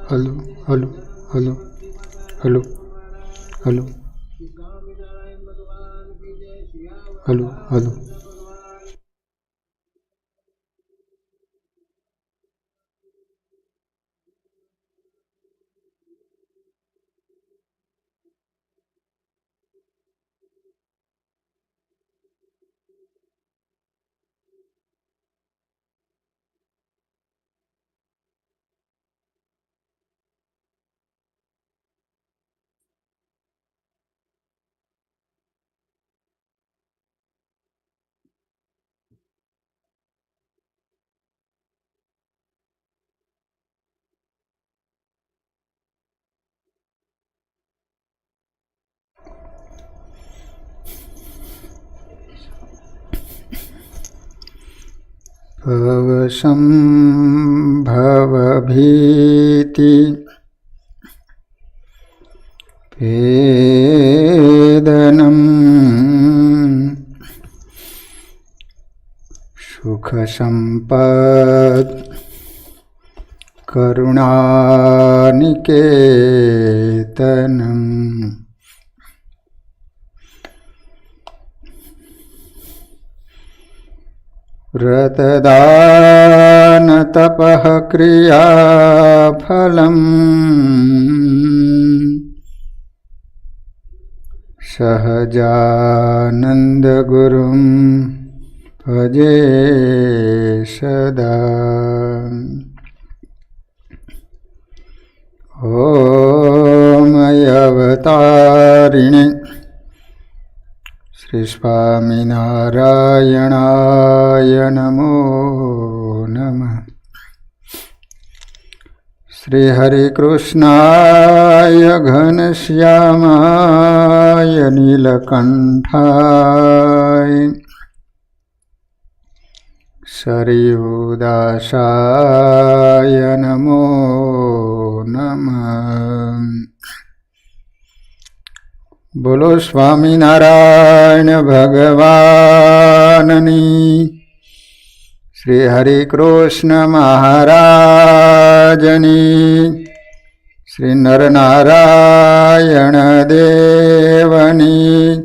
Hello hello hello hello hello hello hello. ભવસંભવભીતિ ભેદનમ સુખસંપદ કરુણાનિકેતનમ વ્રતદાન તપઃ ક્રિયાફલમ સહજાનંદ ગુરુમ ભજે સદા. ઓમ અવતારિણે શ્રી સ્વામિનારાયણાય નમો નમઃ. શ્રી હરિકૃષ્ણાય ઘનશ્યામાય નીલકંઠાય સરયુદાસાય નમો નમઃ. બોલો સ્વામિનારાયણ ભગવાનની. શ્રી હરિકૃષ્ણ મહારાજની. શ્રી નરનારાયણ દેવની.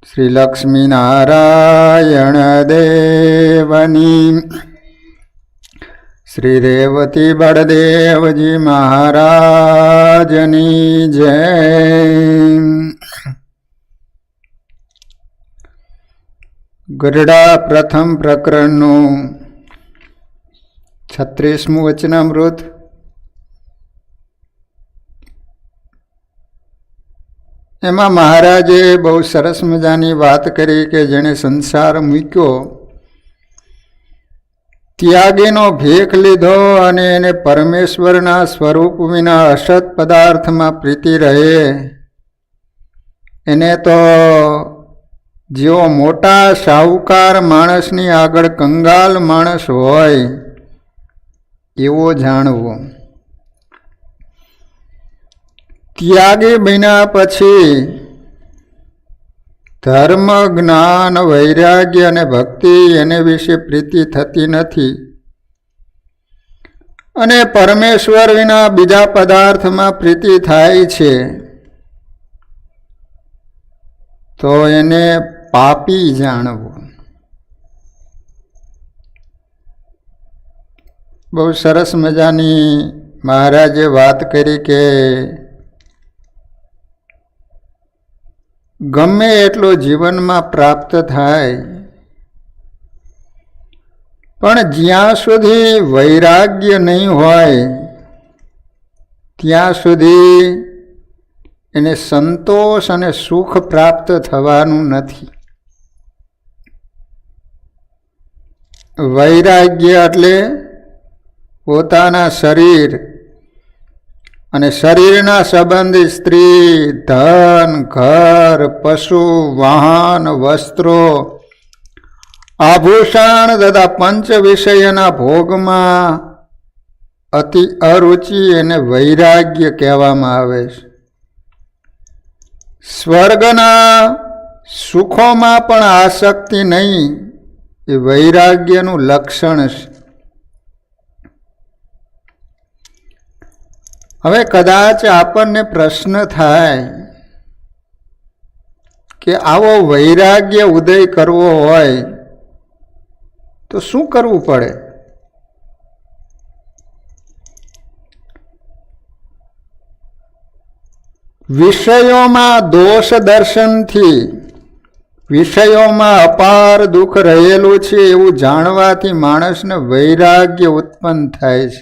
શ્રી લક્ષ્મીનારાયણ દેવની. શ્રી રેવતી બળદેવજી મહારાજની જય. ગરડા પ્રથમ પ્રકરણનું 36મું વચનામૃત. એમાં મહારાજે બહુ સરસ મજાની વાત કરી કે જેણે સંસાર મૂક્યો, ત્યાગીનો ભેખ લીધો અને એને પરમેશ્વરના સ્વરૂપ વિના અસત પદાર્થમાં પ્રીતિ રહે, એને તો જેવો મોટા શાહુકાર માણસની આગળ કંગાલ માણસ હોય એવો જાણવો. ત્યાગી બન્યા પછી ધર્મ, જ્ઞાન, વૈરાગ્ય અને ભક્તિ એને વિશે પ્રીતિ થતી નથી અને પરમેશ્વર વિના બીજા પદાર્થમાં પ્રીતિ થાય છે તો એને પાપી જાણવો. બહુ સરસ મજાની મહારાજે વાત કરી કે ગમે એટલો જીવનમાં પ્રાપ્ત થાય પણ જ્યાં સુધી વૈરાગ્ય નહીં હોય ત્યાં સુધી એને સંતોષ અને સુખ પ્રાપ્ત થવાનું નથી. વૈરાગ્ય એટલે પોતાના શરીર અને શરીરના સંબંધી સ્ત્રી, ધન, ઘર, પશુ, વાહન, વસ્ત્રો, આભૂષણ તથા પંચ વિષયના ભોગમાં અતિ અરુચિ એને વૈરાગ્ય કહેવામાં આવે છે. સ્વર્ગના સુખોમાં પણ આસક્તિ નહીં એ વૈરાગ્યનું લક્ષણ છે. હવે કદાચ આપણને પ્રશ્ન થાય કે આવો વૈરાગ્ય ઉદય કરવો હોય તો શું કરવું પડે? વિષયોમાં દોષ દર્શનથી, વિષયોમાં અપાર દુઃખ રહેલું છે એવું જાણવાથી માણસને વૈરાગ્ય ઉત્પન્ન થાય છે.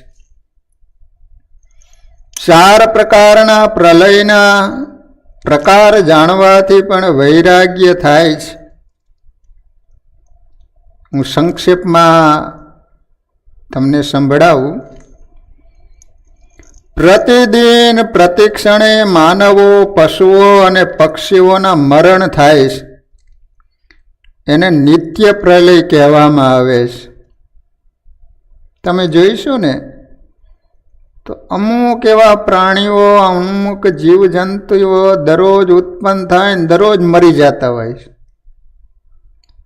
4 પ્રકારના પ્રલયના પ્રકાર જાણવાથી પણ વૈરાગ્ય થાય છે. હું સંક્ષેપમાં તમને સંભળાવું. પ્રતિદિન પ્રતિક્ષણે માનવો, પશુઓ અને પક્ષીઓના મરણ થાય છે. એને નિત્ય પ્રલય કહેવામાં આવે છે. તમે જોઈશો ને તો અમુક એવા પ્રાણીઓ, અમુક જીવજંતુઓ દરરોજ ઉત્પન્ન થાય ને દરરોજ મરી જતા હોય છે.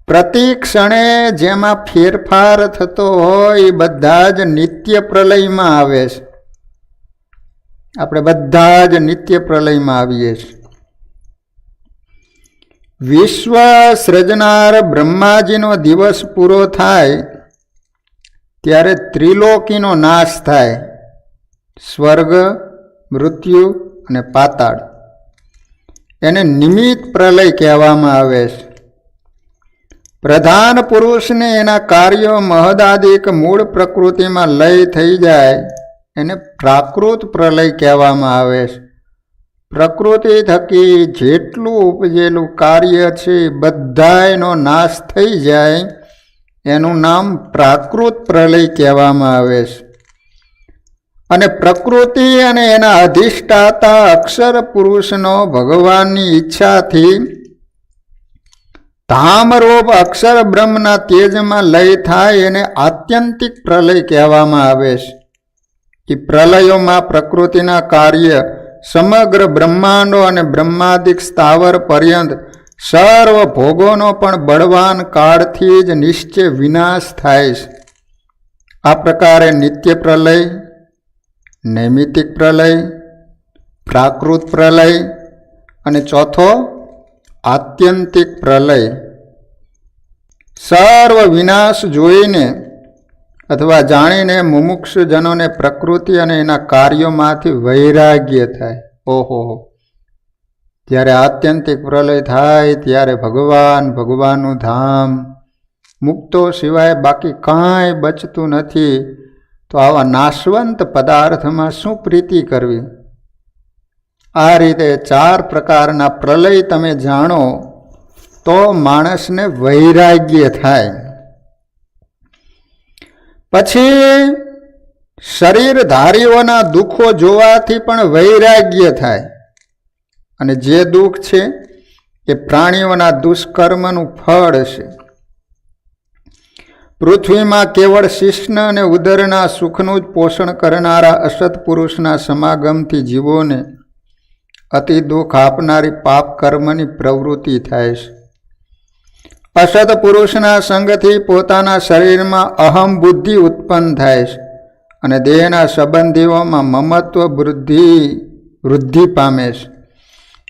પ્રતિ ક્ષણે જેમાં ફેરફાર થતો હોય એ બધા જ નિત્ય પ્રલયમાં આવે છે. આપણે બધા જ નિત્ય પ્રલયમાં આવીએ છીએ. વિશ્વ સૃજનાર બ્રહ્માજીનો દિવસ પૂરો થાય ત્યારે ત્રિલોકીનો નાશ થાય. સ્વર્ગ, મૃત્યુ અને પાતાળ. એને નિમિત્ત પ્રલય કહેવામાં આવે છે. પ્રધાન પુરુષને એના કાર્યો મહદાદિક મૂળ પ્રકૃતિમાં લય થઈ જાય એને પ્રાકૃત પ્રલય કહેવામાં આવે છે. પ્રકૃતિ થકી જેટલું ઉપજેલું કાર્ય છે બધાયનો નાશ થઈ જાય એનું નામ પ્રાકૃત પ્રલય કહેવામાં આવે છે. અને પ્રકૃતિ અને એના અધિષ્ઠાતા અક્ષર પુરુષનો ભગવાનની ઈચ્છાથી ધામરૂપ અક્ષર બ્રહ્મના તેજમાં લય થાય એને આત્યંતિક પ્રલય કહેવામાં આવે છે. એ પ્રલયોમાં પ્રકૃતિના કાર્ય સમગ્ર બ્રહ્માંડો અને બ્રહ્માદિક સ્થાવર પર્યંત સર્વ ભોગોનો પણ બળવાન કાળથી જ નિશ્ચય વિનાશ થાય છે. આ પ્રકારે નિત્ય પ્રલય, નૈમિતિક પ્રલય, પ્રાકૃત પ્રલય અને ચોથો આત્યંતિક પ્રલય. સર્વ વિનાશ જોઈને અથવા જાણીને મુમુક્ષુજનોને પ્રકૃતિ અને એના કાર્યોમાંથી વૈરાગ્ય થાય. ઓહો, જ્યારે આત્યંતિક પ્રલય થાય ત્યારે ભગવાનનું ધામ, મુક્તો સિવાય બાકી કાંઈ બચતું નથી. તો આવા નાશવંત પદાર્થમાં શું પ્રીતિ કરવી? આ રીતે 4 પ્રકારના પ્રલય તમે જાણો તો માણસને વૈરાગ્ય થાય. પછી શરીરધારીઓના દુઃખો જોવાથી પણ વૈરાગ્ય થાય. અને જે દુઃખ છે એ પ્રાણીઓના દુષ્કર્મનું ફળ છે. પૃથ્વીમાં કેવળ શિશ્ન અને ઉદરના સુખનું જ પોષણ કરનારા અસત પુરુષના સમાગમથી જીવોને અતિ દુઃખ આપનારી પાપ કર્મની પ્રવૃત્તિ થાય છે. અસત પુરુષના સંગથી પોતાના શરીરમાં અહમ બુદ્ધિ ઉત્પન્ન થાય છે અને દેહના સંબંધીઓમાં મમત્વ વૃદ્ધિ પામે છે.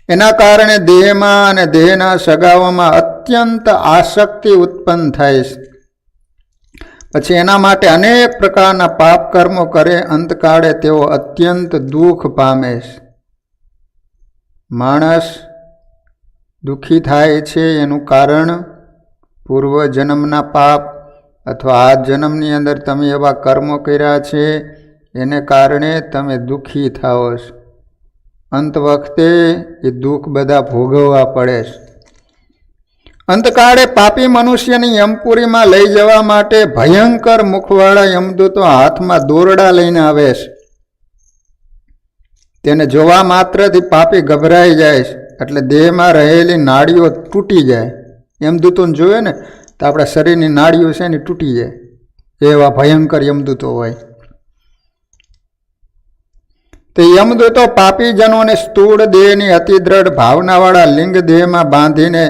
એના કારણે દેહમાં અને દેહના સગાઓમાં અત્યંત આસક્તિ ઉત્પન્ન થાય છે. પછી એના માટે અનેક પ્રકારના પાપ કર્મો કરે. અંતકાળે તેઓ અત્યંત દુઃખ પામે છે. માણસ દુઃખી થાય છે એનું કારણ પૂર્વ જન્મના પાપ અથવા આ જન્મની અંદર તમે એવા કર્મો કર્યા છે એને કારણે તમે દુઃખી થાઓ છો. અંત વખતે એ દુઃખ બધા ભોગવવા પડે છે. અંતકાળે પાપી મનુષ્યની યમપુરીમાં લઈ જવા માટે ભયંકર મુખવાળા યમદૂતો હાથમાં દોરડા લઈને આવે છે. તેને જોવા માત્રથી પાપી ગભરાઈ જાય છે. એટલે દેહમાં રહેલી નાડીઓ તૂટી જાય. યમદૂતોને જોવે ને તો આપણા શરીરની નાડીઓ છે ને તૂટી જાય. એવા ભયંકર યમદૂતો હોય. તે યમદૂતો પાપીજનોને સ્થૂળ દેહની અતિ દ્રઢ ભાવનાવાળા લિંગ દેહમાં બાંધીને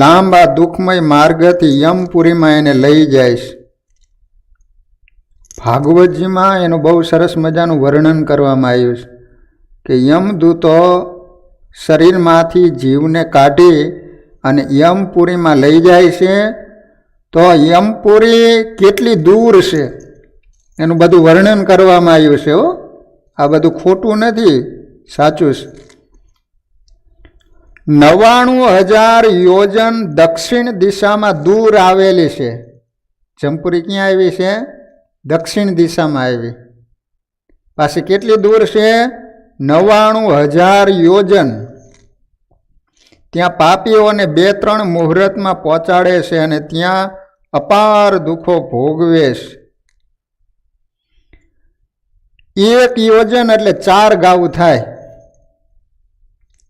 લાંબા દુઃખમય માર્ગથી યમપુરીમાં એને લઈ જાય છે. ભાગવતજીમાં એનું બહુ સરસ મજાનું વર્ણન કરવામાં આવ્યું છે. કે યમદૂતો શરીરમાંથી જીવને કાઢી અને યમપુરીમાં લઈ જાય છે, તો યમપુરી કેટલી દૂર છે એનું બધું વર્ણન કરવામાં આવ્યું છે. આ બધું ખોટું નથી, સાચું છે. 99,000 યોજન દક્ષિણ દિશામાં દૂર આવેલી છે. જમપુરી ક્યાં આવી છે? દક્ષિણ દિશામાં આવી. પાછી કેટલી દૂર છે? 99,000 યોજન. ત્યાં પાપીઓને 2-3 મુહૂર્તમાં પહોંચાડે છે અને ત્યાં અપાર દુઃખો ભોગવે છે. 1 યોજન એટલે 4 ગાઉ થાય.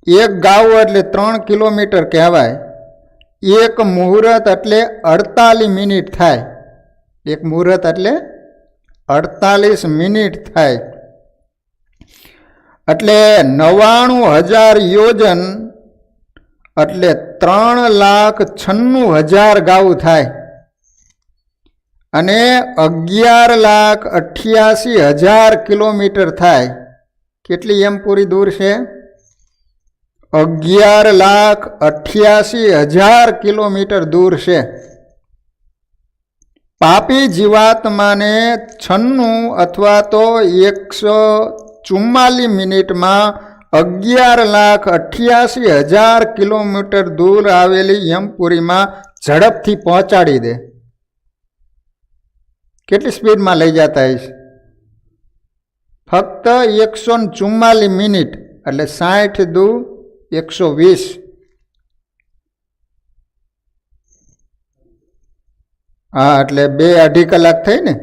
1 ગાઉ એટલે 3 કિલોમીટર કહેવાય. 1 મુહૂર્ત એટલે 48 મિનિટ થાય. 1 મુહૂર્ત એટલે 48 મિનિટ થાય. એટલે 99,000 યોજન એટલે 3,96,000 ગાઉ થાય. અને 11,88,000 કિલોમીટર થાય. કેટલી યમપુરી દૂર છે? 11,88,000 કિલોમીટર દૂર છે. પાપી જીવાત્માને 96 અથવા તો 144 મિનિટમાં 11,88,000 કિલોમીટર દૂર આવેલી યમપુરીમાં ઝડપથી પહોંચાડી દે. કેટલી સ્પીડમાં લઈ જતા હશે? ફક્ત 144 મિનિટ એટલે 60 દુ 120. હા, એટલે 2-2.5 કલાક થઈ ને?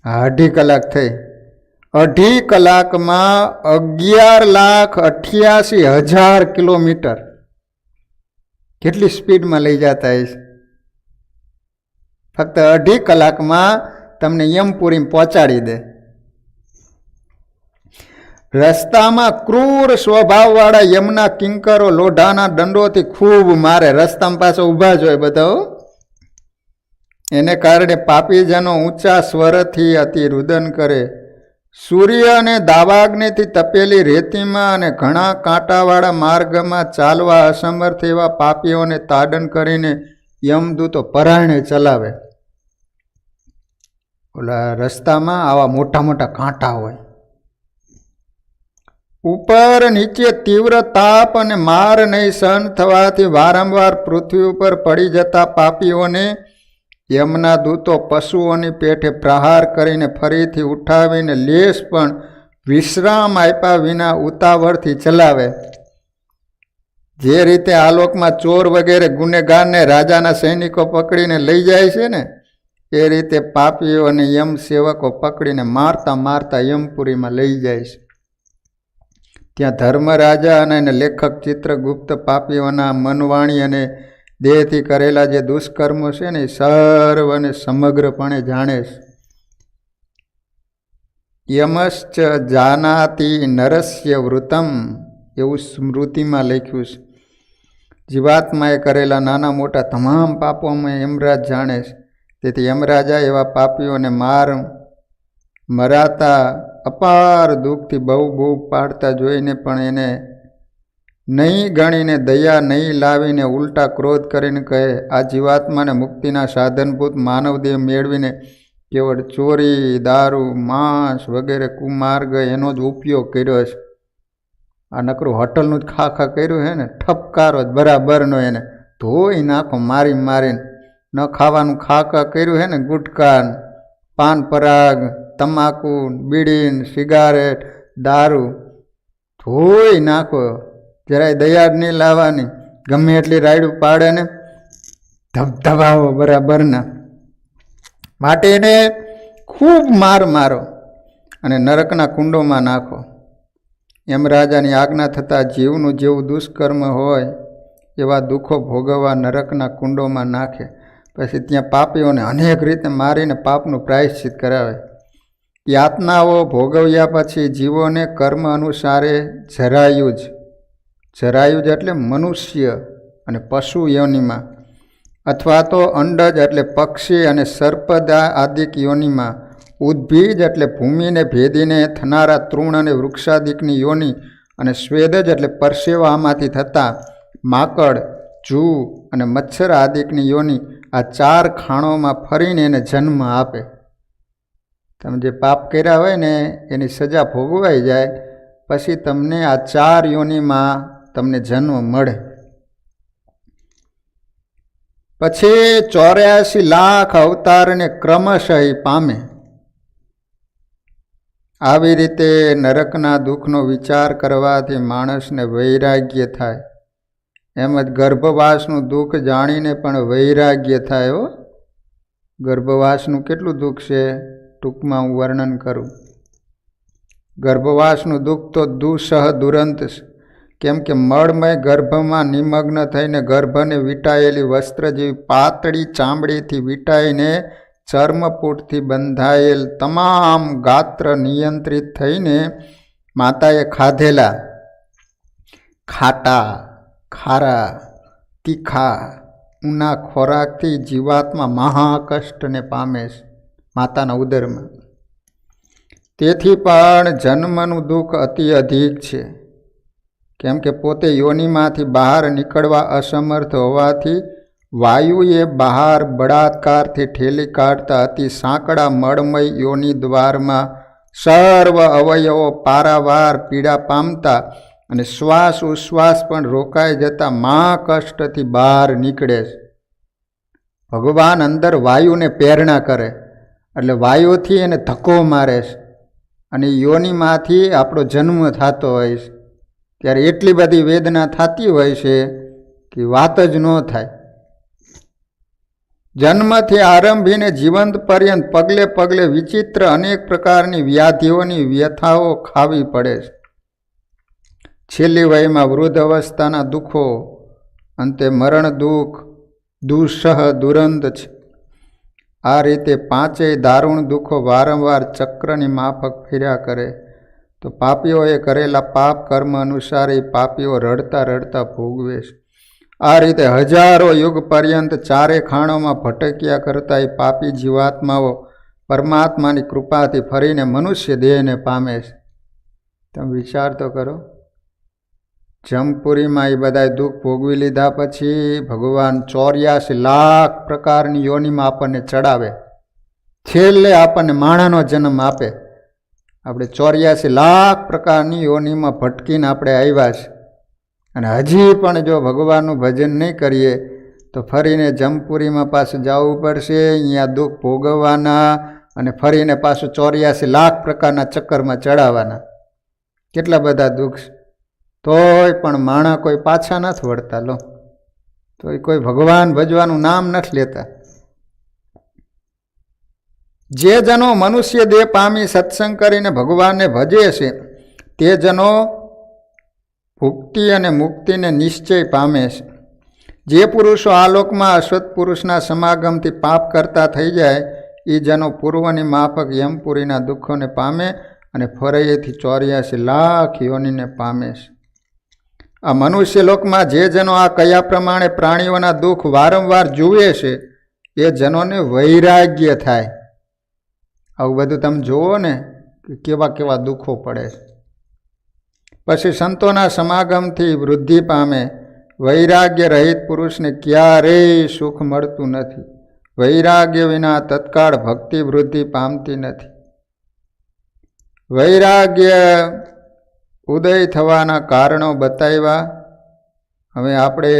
હા, 2.5 કલાક થઈ. 2.5 કલાકમાં 11,88,000 કિલોમીટર કેટલી સ્પીડમાં લઈ જતા હશે? ફક્ત 2.5 કલાકમાં તમને યમપુરી પહોંચાડી દે. રસ્તામાં ક્રૂર સ્વભાવવાળા યમના કિંકરો લોઢાના દંડોથી ખૂબ મારે. રસ્તામાં પાછો ઊભા જ હોય બધા. એને કારણે પાપીજનો ઊંચા સ્વરથી અતિ રુદન કરે. સૂર્ય અને દાવાગ્નિથી તપેલી રેતીમાં અને ઘણા કાંટાવાળા માર્ગમાં ચાલવા અસમર્થ એવા પાપીઓને તાડન કરીને યમદૂતો પરાયણે ચલાવે. ઓલા રસ્તામાં આવા મોટા મોટા કાંટા હોય. ઉપર નીચે તીવ્ર તાપ અને માર નહીં સહન થવાથી વારંવાર પૃથ્વી ઉપર પડી જતા પાપીઓને યમના દૂતો પશુઓની પેઠે પ્રહાર કરીને ફરીથી ઉઠાવીને લેશ પણ વિશ્રામ આપ્યા વિના ઉતાવળથી ચલાવે. જે રીતે આલોકમાં ચોર વગેરે ગુનેગારને રાજાના સૈનિકો પકડીને લઈ જાય છે ને, એ રીતે પાપીઓ અને યમ સેવકો પકડીને મારતા મારતા યમપુરીમાં લઈ જાય છે. ત્યાં ધર્મરાજા અને લેખક ચિત્રગુપ્ત પાપીઓના મનવાણી અને દેહથી કરેલા જે દુષ્કર્મો છે ને એ સર્વ અને સમગ્રપણે જાણે છે. યમશ્ચ જાનાતિ નરસ્ય વૃતમ એવું સ્મૃતિમાં લખ્યું છે. જીવાત્માએ કરેલા નાના મોટા તમામ પાપોમાં યમરાજ જાણે છે. તેથી યમરાજા એવા પાપીઓને મરાતા અપાર દુઃખથી બહુ પાડતા જોઈને પણ એને નહીં ગણીને દયા નહીં લાવીને ઉલટા ક્રોધ કરીને કહે, આ જીવાત્માને મુક્તિના સાધનભૂત માનવદેહ મેળવીને કેવળ ચોરી, દારૂ, માંસ વગેરે કુમાર્ગ એનો જ ઉપયોગ કર્યો છે. આ નકરું હોટલનું જ ખા કર્યું છે ને, ઠપકારો જ બરાબરનો એને ધોઈ નાખો મારી મારીને. ન ખાવાનું ખા કર્યું છે ને, ગુટકા, પાન પરાગ, તમાકુ, બીડીન, સિગારેટ, દારૂ ધોઈ નાખો. જરાય દયા જ નહીં લાવવાની. ગમે એટલી રાયડું પાડે ને ધબધબાવો બરાબરના. માટે એને ખૂબ મારો અને નરકના કુંડોમાં નાખો. યમરાજાની આજ્ઞા થતાં જીવનું જેવું દુષ્કર્મ હોય એવા દુઃખો ભોગવવા નરકના કુંડોમાં નાખે. પછી ત્યાં પાપીઓને અનેક રીતે મારીને પાપનું પ્રાયશ્ચિત કરાવે. યાતનાઓ ભોગવ્યા પછી જીવોને કર્મ અનુસારે જરાયું જ એટલે મનુષ્ય અને પશુ યોનિમાં, અથવા તો અંડજ એટલે પક્ષી અને સર્પદા આદિક યોનિમાં, ઉદ્ભીજ એટલે ભૂમિને ભેદીને થનારા તૃણ અને વૃક્ષાદિકની યોનિ, અને સ્વેદજ એટલે પરસેવામાંથી થતા માકડ, જૂ અને મચ્છર આદિકની યોનિ, આ 4 ખાણોમાં ફરીને એને જન્મ આપે. તમે જે પાપ કર્યા હોય ને એની સજા ભોગવાઈ જાય પછી તમને આ 4 યોનિમાં તમને જન્મ મળે. પછી 84 લાખ અવતારને ક્રમશઃ પામે. આવી રીતે નરકના દુઃખનો વિચાર કરવાથી માણસને વૈરાગ્ય થાય. એમ જ ગર્ભવાસનું દુઃખ જાણીને પણ વૈરાગ્ય થાય. હો, ગર્ભવાસનું કેટલું દુઃખ છે ટૂંકમાં હું વર્ણન કરું. ગર્ભવાસનું દુઃખ તો દુઃસહ દુરંત છે. કેમ કે મળમય ગર્ભમાં નિમગ્ન થઈને ગર્ભને વીંટાયેલી વસ્ત્ર જેવી પાતળી ચામડીથી વીંટાઈને ચર્મપૂટથી બંધાયેલ તમામ ગાત્ર નિયંત્રિત થઈને માતાએ ખાધેલા ખાટા, ખારા, તીખા, ઊના ખોરાકથી જીવાત્મા મહાકષ્ટને પામે છે માતાના ઉદરમાં. તેથી પણ જન્મનું દુઃખ અતિ અધિક છે. કેમ કે પોતે યોનિમાંથી બહાર નીકળવા અસમર્થ હોવાથી વાયુએ બહાર બળાત્કારથી ઠેલી કાઢતા અતિ સાંકડા મળમય યોનિ દ્વારમાં સર્વ અવયવો પારાવાર પીડા પામતા અને શ્વાસ ઉશ્વાસ પણ રોકાઈ જતા મહા કષ્ટથી બહાર નીકળે છે. ભગવાન અંદર વાયુને પ્રેરણા કરે એટલે વાયુથી એને ધક્કો મારે છે અને યોનિમાંથી આપણો જન્મ થતો હોય છે. ત્યારે એટલી બધી વેદના થતી હોય છે કે વાત જ ન થાય. જન્મથી આરંભીને જીવંત પર્યંત પગલે પગલે વિચિત્ર અનેક પ્રકારની વ્યાધિઓની વ્યથાઓ ખાવી પડે છે. છેલ્લી વયમાં વૃદ્ધ અવસ્થાના દુઃખો, અંતે મરણ દુઃખ દુઃસહ દુરંત છે. આ રીતે 5 દારૂણ દુઃખો વારંવાર ચક્રની માફક ફર્યા કરે તો પાપીઓએ કરેલા પાપ કર્મ અનુસાર એ પાપીઓ રડતા રડતા ભોગવે છે. આ રીતે હજારો યુગ પર્યંત 4 ખાણોમાં ભટક્યા કરતા એ પાપી જીવાત્માઓ પરમાત્માની કૃપાથી ફરીને મનુષ્ય દેહને પામે છે. તમે વિચાર તો કરો, જમપુરીમાં એ બધા દુઃખ ભોગવી લીધા પછી ભગવાન 84 લાખ પ્રકારની યોનિમાં આપણને ચડાવે. છેલ્લે આપણને માણાનો જન્મ આપે. આપણે 84 લાખ પ્રકારની યોનિમાં ભટકીને આપણે આવ્યા છે અને હજી પણ જો ભગવાનનું ભજન નહીં કરીએ તો ફરીને જમપુરીમાં પાછું જવું પડશે. અહીંયા દુઃખ ભોગવવાના અને ફરીને પાછું 84 લાખ પ્રકારના ચક્કરમાં ચડાવવાના. કેટલા બધા દુઃખ છે. તોય પણ માણા કોઈ પાછા નથી વળતા. લો, તોય કોઈ ભગવાન ભજવાનું નામ નથી લેતા. જે જનો મનુષ્ય દેહ પામી સત્સંગ કરીને ભગવાનને ભજે છે તે જનો ભુક્તિ અને મુક્તિને નિશ્ચય પામે છે. જે પુરુષો આ લોકમાં અશ્વત પુરુષના સમાગમથી પાપ કરતા થઈ જાય એ જનો પૂર્વની માફક યમપુરીના દુઃખોને પામે અને ફરીથી 84 લાખ યોનિને પામે છે. આ મનુષ્ય લોકમાં જે જનો આ કયા પ્રમાણે પ્રાણીઓના દુઃખ વારંવાર જુએ છે એ જનોને વૈરાગ્ય થાય. આવું બધું તમે જુઓ ને કે કેવા કેવા દુઃખો પડે છે. પછી સંતોના સમાગમથી વૃદ્ધિ પામે. વૈરાગ્ય રહિત પુરુષને ક્યારેય સુખ મળતું નથી. વૈરાગ્ય વિના તત્કાળ ભક્તિ વૃદ્ધિ પામતી નથી. વૈરાગ્ય ઉદય થવાના કારણો બતાવ્યા. હવે આપણે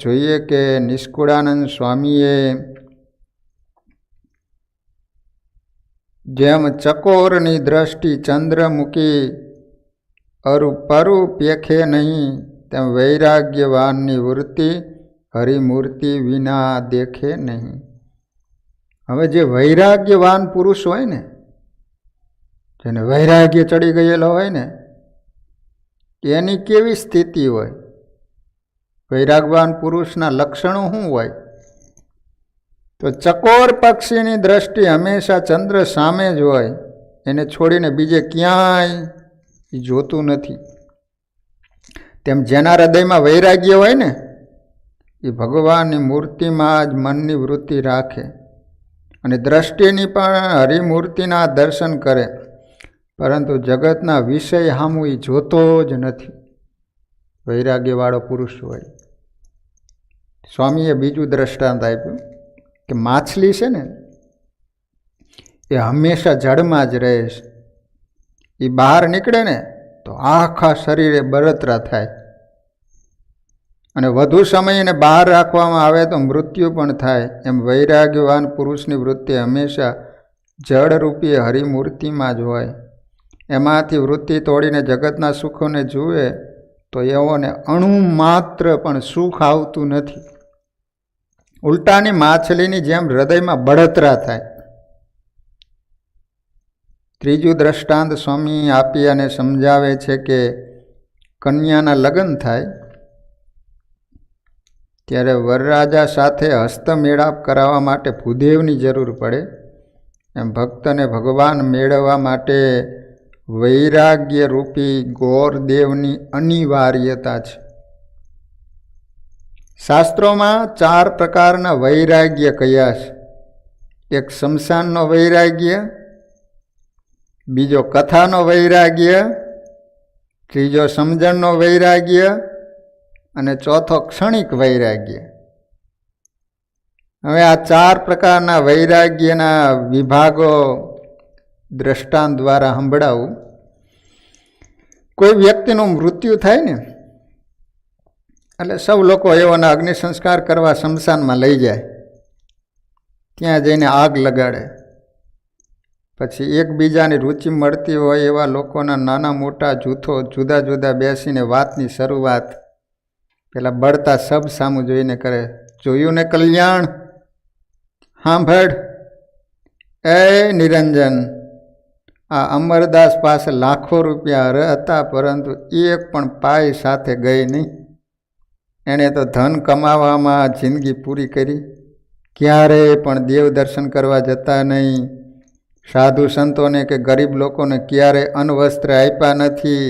જોઈએ કે નિષ્કુળાનંદ સ્વામીએ જેમ ચકોરની દ્રષ્ટિ ચંદ્ર મૂકી પરુ પેખે નહીં તેમ વૈરાગ્યવાનની વૃત્તિ હરિમૂર્તિ વિના દેખે નહીં. હવે જે વૈરાગ્યવાન પુરુષ હોય ને, જેને વૈરાગ્ય ચડી ગયેલો હોય ને, એની કેવી સ્થિતિ હોય? વૈરાગવાન પુરુષના લક્ષણો શું હોય? તો ચકોર પક્ષીની દ્રષ્ટિ હંમેશા ચંદ્ર સામે જ હોય. એને છોડીને બીજે ક્યાંય જોતું નથી. તેમ જેના હૃદયમાં વૈરાગ્ય હોય ને એ ભગવાનની મૂર્તિમાં જ મનની વૃત્તિ રાખે અને દ્રષ્ટિની પણ હરિમૂર્તિના દર્શન કરે, પરંતુ જગતના વિષય સામું એ જોતો જ નથી. વૈરાગ્યવાળો પુરુષ હોય. સ્વામીએ બીજું દ્રષ્ટાંત આપ્યું કે માછલી છે ને એ હંમેશા જળમાં જ રહે છે. એ બહાર નીકળે ને તો આખા શરીરે બળતરા થાય, અને વધુ સમય એને બહાર રાખવામાં આવે તો મૃત્યુ પણ થાય. એમ વૈરાગ્યવાન પુરુષની વૃત્તિ હંમેશા જળરૂપી હરિમૂર્તિમાં જ હોય. એમાંથી વૃત્તિ તોડીને જગતના સુખોને જુએ તો એઓને અણુ માત્ર પણ સુખ આવતું નથી. ઉલટાની માછલીની જેમ હૃદયમાં બળતરા થાય. ત્રીજું દ્રષ્ટાંત સ્વામી આપી અને સમજાવે છે કે કન્યાના લગ્ન થાય ત્યારે વરરાજા સાથે હસ્તમેળાપ કરાવવા માટે ભૂદેવની જરૂર પડે. એમ ભક્તને ભગવાન મેળવવા માટે વૈરાગ્ય રૂપી ગોરદેવની અનિવાર્યતા છે. શાસ્ત્રોમાં 4 પ્રકારના વૈરાગ્ય કયા છે. એક શમશાનનો વૈરાગ્ય, બીજો કથાનો વૈરાગ્ય, ત્રીજો સમજણનો વૈરાગ્ય અને ચોથો ક્ષણિક વૈરાગ્ય. હવે આ 4 પ્રકારના વૈરાગ્યના વિભાગો દ્રષ્ટાંત દ્વારા સંભળાવું. કોઈ વ્યક્તિનું મૃત્યુ થાય ને એટલે સૌ લોકો એઓના અગ્નિ સંસ્કાર કરવા શમશાનમાં લઈ જાય. ત્યાં જઈને આગ લગાડે. પછી એકબીજાની રુચિ મળતી હોય એવા લોકોના નાના મોટા જૂથો જુદા જુદા બેસીને વાતની શરૂઆત પેલા બળતા સબ સામું જોઈને કરે. જોયું ને કલ્યાણ? સાંભળ એ નિરંજન, આ અમરદાસ પાસે લાખો રૂપિયા હતા, પરંતુ એક પણ પાય સાથે ગઈ નહીં. એણે તો ધન કમાવામાં જિંદગી પૂરી કરી, ક્યારેય પણ દેવ દર્શન કરવા જતા નહીં, સાધુ સંતોને કે ગરીબ લોકોને ક્યારેય અન્નવસ્ત્ર આપ્યા નથી,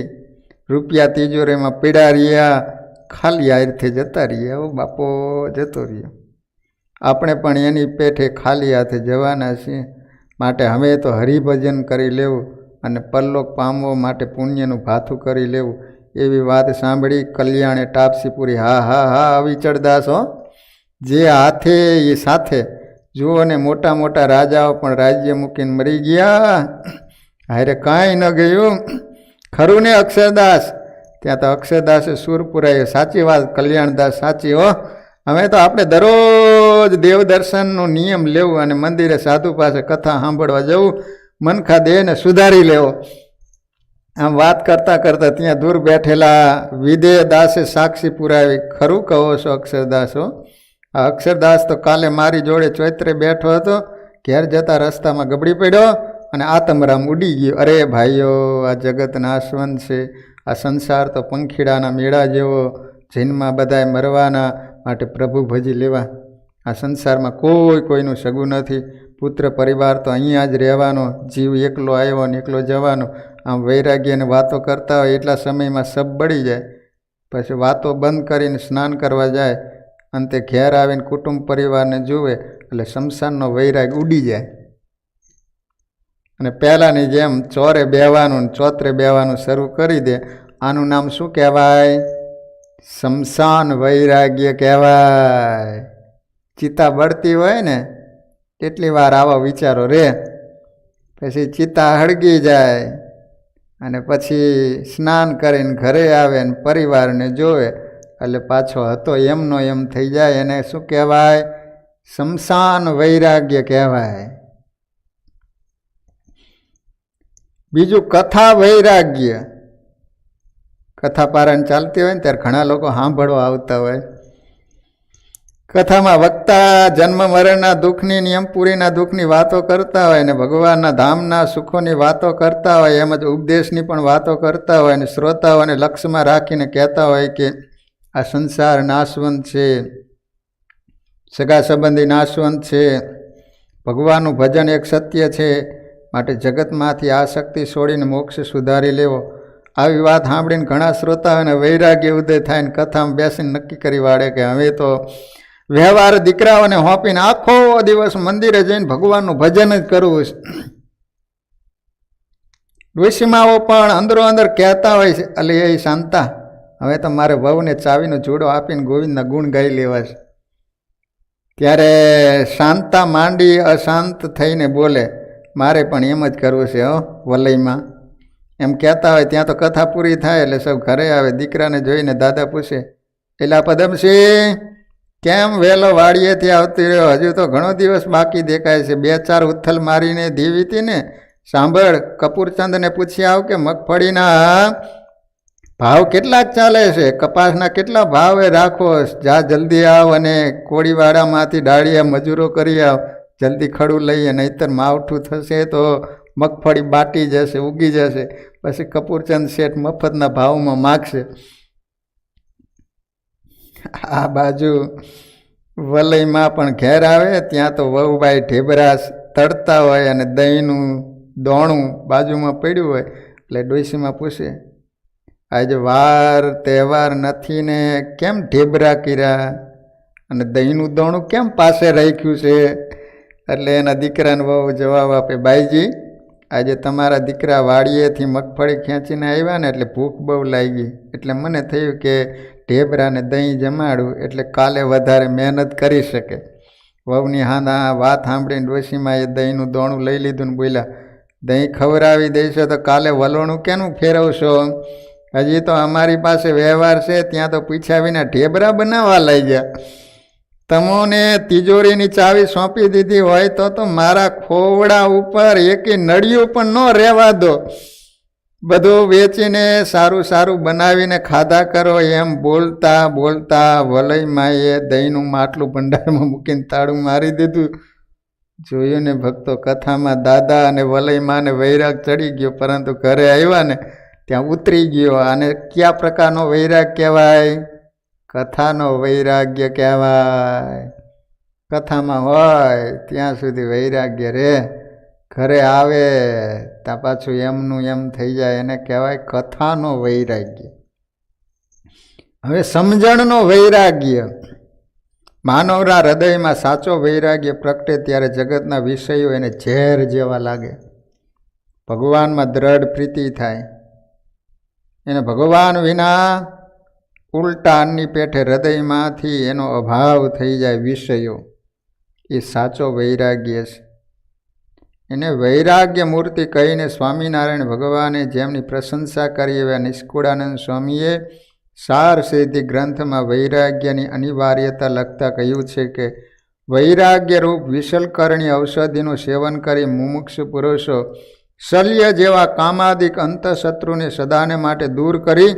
રૂપિયા તિજોરીમાં પીડા રહ્યા, ખાલી હાથે જતા રહ્યા. ઓ બાપો જતો રહ્યો. આપણે પણ એની પેઠે ખાલી હાથે જવાના છીએ. માટે હવે તો હરિભજન કરી લેવું અને પરલોક પામવા માટે પુણ્યનું ભાથું કરી લેવું. એવી વાત સાંભળી કલ્યાણે ટાપસી પૂરી. હા હા હા અવિચળદાસ હો, જે હાથે એ સાથે. જુઓ ને મોટા મોટા રાજાઓ પણ રાજ્ય મૂકીને મરી ગયા, હારે કાંઈ ન ગયું. ખરું ને અક્ષરદાસ? ત્યાં તો અક્ષરદાસે સૂર પુરાયો. સાચી વાત કલ્યાણદાસ, સાચી હો. હવે તો આપણે દરરોજ દેવ દર્શનનો નિયમ લેવું અને મંદિરે સાધુ પાસે કથા સાંભળવા જવું, મનખા દેહને સુધારી લેવો. આમ વાત કરતાં કરતાં ત્યાં દૂર બેઠેલા વિદેહદાસે સાક્ષી પુરાવી. ખરું કહો છો અક્ષરદાસ હો? આ અક્ષરદાસ તો કાલે મારી જોડે ચોત્રે બેઠો હતો, ઘેર જતા રસ્તામાં ગબડી પડ્યો અને આતમરામ ઉડી ગયો. અરે ભાઈઓ, આ જગત નાશવંત છે. આ સંસાર તો પંખીડાના મેળા જેવો, જીનમાં બધાય મરવાના, માટે પ્રભુ ભજી લેવા. આ સંસારમાં કોઈ કોઈનું સગું નથી. પુત્ર પરિવાર તો અહીંયા જ રહેવાનો, જીવ એકલો આવ્યો ને એકલો જવાનો. આમ વૈરાગ્યને વાતો કરતા હોય એટલા સમયમાં સબ બળી જાય. પછી વાતો બંધ કરીને સ્નાન કરવા જાય, અંતે ઘેર આવીને કુટુંબ પરિવારને જુએ એટલે શમશાનનો વૈરાગ ઉડી જાય. અને પહેલાંની જેમ ચોરે બેવાનું ને ચોતરે બેવાનું શરૂ કરી દે. આનું નામ શું કહેવાય? શમશાન વૈરાગ્ય કહેવાય. ચિતા બળતી હોય ને કેટલી વાર આવા વિચારો રે, પછી ચિતા હળગી જાય અને પછી સ્નાન કરીને ઘરે આવે ને પરિવારને જોવે એટલે પાછો હતો એમનો એમ થઈ જાય. એને શું કહેવાય? શમશાન વૈરાગ્ય કહેવાય. બીજું કથા વૈરાગ્ય. કથા પારાયણ ચાલતી હોય ને ત્યારે ઘણા લોકો સાંભળવા આવતા હોય. કથામાં વક્તા જન્મ મરણના દુઃખની, નિયમપુરીના દુઃખની વાતો કરતા હોય ને ભગવાનના ધામના સુખોની વાતો કરતા હોય, એમ જ ઉપદેશની પણ વાતો કરતા હોય ને શ્રોતાઓને લક્ષ્યમાં રાખીને કહેતા હોય કે આ સંસાર નાશવંત છે, સગા સંબંધી નાશવંત છે, ભગવાનનું ભજન એક સત્ય છે, માટે જગતમાંથી આસક્તિ છોડીને મોક્ષ સુધારી લેવો. આવી વાત સાંભળીને ઘણા શ્રોતાઓને વૈરાગ્ય ઉદય થાય ને કથામાં બેસીને નક્કી કરી વાળે કે હવે તો વ્યવહાર દીકરાઓને હોપીને આખો દિવસ મંદિરે જઈને ભગવાનનું ભજન જ કરવું છે. ઋષિમાઓ પણ અંદરો અંદર કહેતા હોય છે, અલી એ શાંતા, હવે તો મારે વહુને ચાવીનો જોડો આપીને ગોવિંદના ગુણ ગાઈ લેવા છે. ત્યારે શાંતા માંડી અશાંત થઈને બોલે, મારે પણ એમ જ કરવું છે હો વલયમાં. એમ કહેતા હોય ત્યાં તો કથા પૂરી થાય એટલે સૌ ઘરે આવે. દીકરાને જોઈને દાદા પૂછે, એલા પદમસિંહ, કેમ વહેલો વાડીએથી આવતી રહ્યો? હજુ તો ઘણો દિવસ બાકી દેખાય છે. 2-4 ઉથલ મારીને દીવીતી ને. સાંભળ, કપૂરચંદને પૂછી આવ કે મગફળીના ભાવ કેટલાક ચાલે છે, કપાસના કેટલા ભાવે રાખો. જા જલ્દી આવ અને કોળીવાડામાંથી ડાળિયા મજૂરો કરી આવ. જલ્દી ખડું લઈએ, નહીતર માવઠું થશે તો મગફળી બાટી જશે, ઉગી જશે. પછી કપૂરચંદ શેઠ મફતના ભાવમાં માગશે. આ બાજુ વલયમાં પણ ઘેર આવે ત્યાં તો વહુભાઈ ઢેબરા તળતા હોય અને દહીંનું દોણું બાજુમાં પડ્યું હોય. એટલે ડોશીમાં પૂછે, આજે વાર તહેવાર નથી ને કેમ ઢેબરા કર્યા અને દહીંનું દોણું કેમ પાસે રાખ્યું છે? એટલે એના દીકરાને બહુ જવાબ આપે, બાઈજી, આજે તમારા દીકરા વાડીએથી મગફળી ખેંચીને આવ્યા ને એટલે ભૂખ બહુ લાગી, એટલે મને થયું કે ઢેબરાને દહીં જમાડું એટલે કાલે વધારે મહેનત કરી શકે. વહુની હા વાત સાંભળીને ડોશીમાં એ દહીંનું દોણું લઈ લીધું ને બોલ્યા, દહીં ખવડાવી દઈશો તો કાલે વલોણું કેનું ફેરવશો? હજી તો અમારી પાસે વ્યવહાર છે, ત્યાં તો પૂછ્યા વિના ઢેબરા બનાવવા લઈ ગયા. તમોને તિજોરીની ચાવી સોંપી દીધી હોય તો મારા ખોવડા ઉપર એકી નળિયું પણ ન રહેવા દો. બધું વેચીને સારું સારું બનાવીને ખાધા કરો. એમ બોલતા બોલતા વલયમાએ દહીંનું માટલું ભંડારમાં મૂકીને તાળું મારી દીધું. જોયું ને ભક્તો, કથામાં દાદા અને વલયમાને વૈરાગ ચડી ગયો, પરંતુ ઘરે આવ્યા ને ત્યાં ઉતરી ગયો. અને કયા પ્રકારનો વૈરાગ કહેવાય? કથાનો વૈરાગ્ય કહેવાય. કથામાં હોય ત્યાં સુધી વૈરાગ્ય રે, ઘરે આવે ત્યાં પાછું એમનું એમ થઈ જાય, એને કહેવાય કથાનો વૈરાગ્ય. હવે સમજણનો વૈરાગ્ય. માનવના હૃદયમાં સાચો વૈરાગ્ય પ્રગટે ત્યારે જગતના વિષયો એને ઝેર જેવા લાગે. ભગવાનમાં દ્રઢ પ્રીતિ થાય. એને ભગવાન વિના ઉલટા અન્ની પેઠે હૃદયમાંથી એનો અભાવ થઈ જાય વિષયો. એ સાચો વૈરાગ્ય છે. એને વૈરાગ્ય મૂર્તિ કહીને સ્વામિનારાયણ ભગવાને જેમની પ્રશંસા કરી એવા નિષ્કુળાનંદ સ્વામીએ સાર સિદ્ધિ ગ્રંથમાં વૈરાગ્યની અનિવાર્યતા લખતા કહ્યું છે કે વૈરાગ્ય રૂપ વિશલકરણી ઔષધિનું સેવન કરી મુમુક્ષુ પુરુષો શલ્ય જેવા કામાદિક અંતઃશત્રુને સદાને માટે દૂર કરી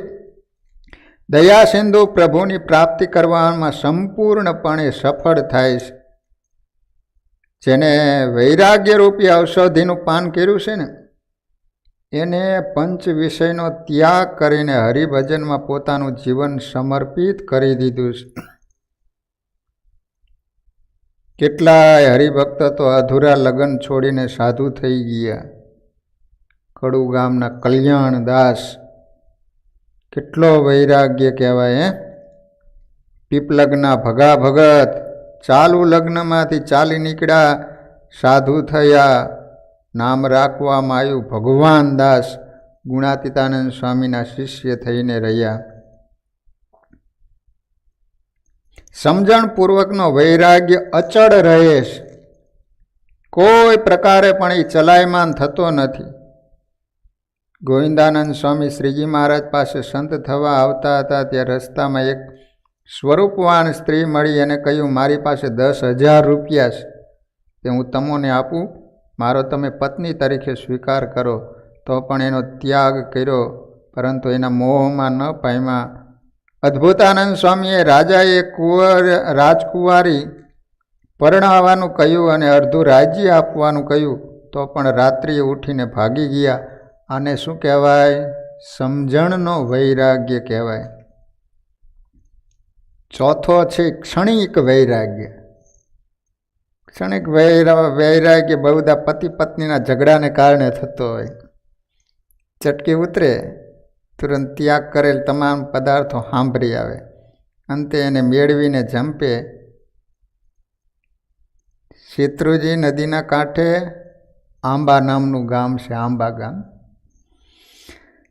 દયાસિંધુ પ્રભુની પ્રાપ્તિ કરવામાં સંપૂર્ણપણે સફળ થાય છે. જેને વૈરાગ્યરૂપી ઔષધિનું પાન કર્યું છે ને એને પંચ વિષયનો ત્યાગ કરીને હરિભજનમાં પોતાનું જીવન સમર્પિત કરી દીધું છે. કેટલાય હરિભક્ત તો અધૂરા લગ્ન છોડીને સાધુ થઈ ગયા. કડુ ગામના કલ્યાણ દાસ, કેટલો વૈરાગ્ય કહેવાય હે. પીપલગના ભગા ભગત ચાલુ લગ્નમાંથી ચાલી નીકળ્યા, સાધુ થયા, નામ રાખવામાં આવ્યું ભગવાન દાસ. ગુણાતીતાનંદ સ્વામીના શિષ્ય થઈને રહ્યા. સમજણપૂર્વકનો વૈરાગ્ય અચળ રહે છે. કોઈ પ્રકારે પણ એ ચલાયમાન થતો નથી. ગોવિંદાનંદ સ્વામી શ્રીજી મહારાજ પાસે સંત થવા આવતા હતા ત્યાં રસ્તામાં એક સ્વરૂપવાન સ્ત્રી મળી અને કહ્યું, મારી પાસે 10,000 રૂપિયા છે, તે હું તમને આપું, મારો તમે પત્ની તરીકે સ્વીકાર કરો. તો પણ એનો ત્યાગ કર્યો, પરંતુ એના મોહમાં ન પામ્યા. અદ્ભુતાનંદ સ્વામીએ રાજાએ રાજકુંવારી પરણાવવાનું કહ્યું અને અડધું રાજ્ય આપવાનું કહ્યું, તો પણ રાત્રિએ ઉઠીને ભાગી ગયા. આને શું કહેવાય? સમજણનો વૈરાગ્ય કહેવાય. ચોથો છે ક્ષણિક વૈરાગ્ય. ક્ષણિક વૈરાગ્ય બહુધા પતિ પત્નીના ઝઘડાને કારણે થતો હોય. ચટકી ઉતરે તુરંત ત્યાગ કરેલ તમામ પદાર્થો સાંભળી આવે, અંતે એને મેળવીને જંપે શેત્રુજી નદીના કાંઠે આંબા નામનું ગામ છે, આંબા ગામ.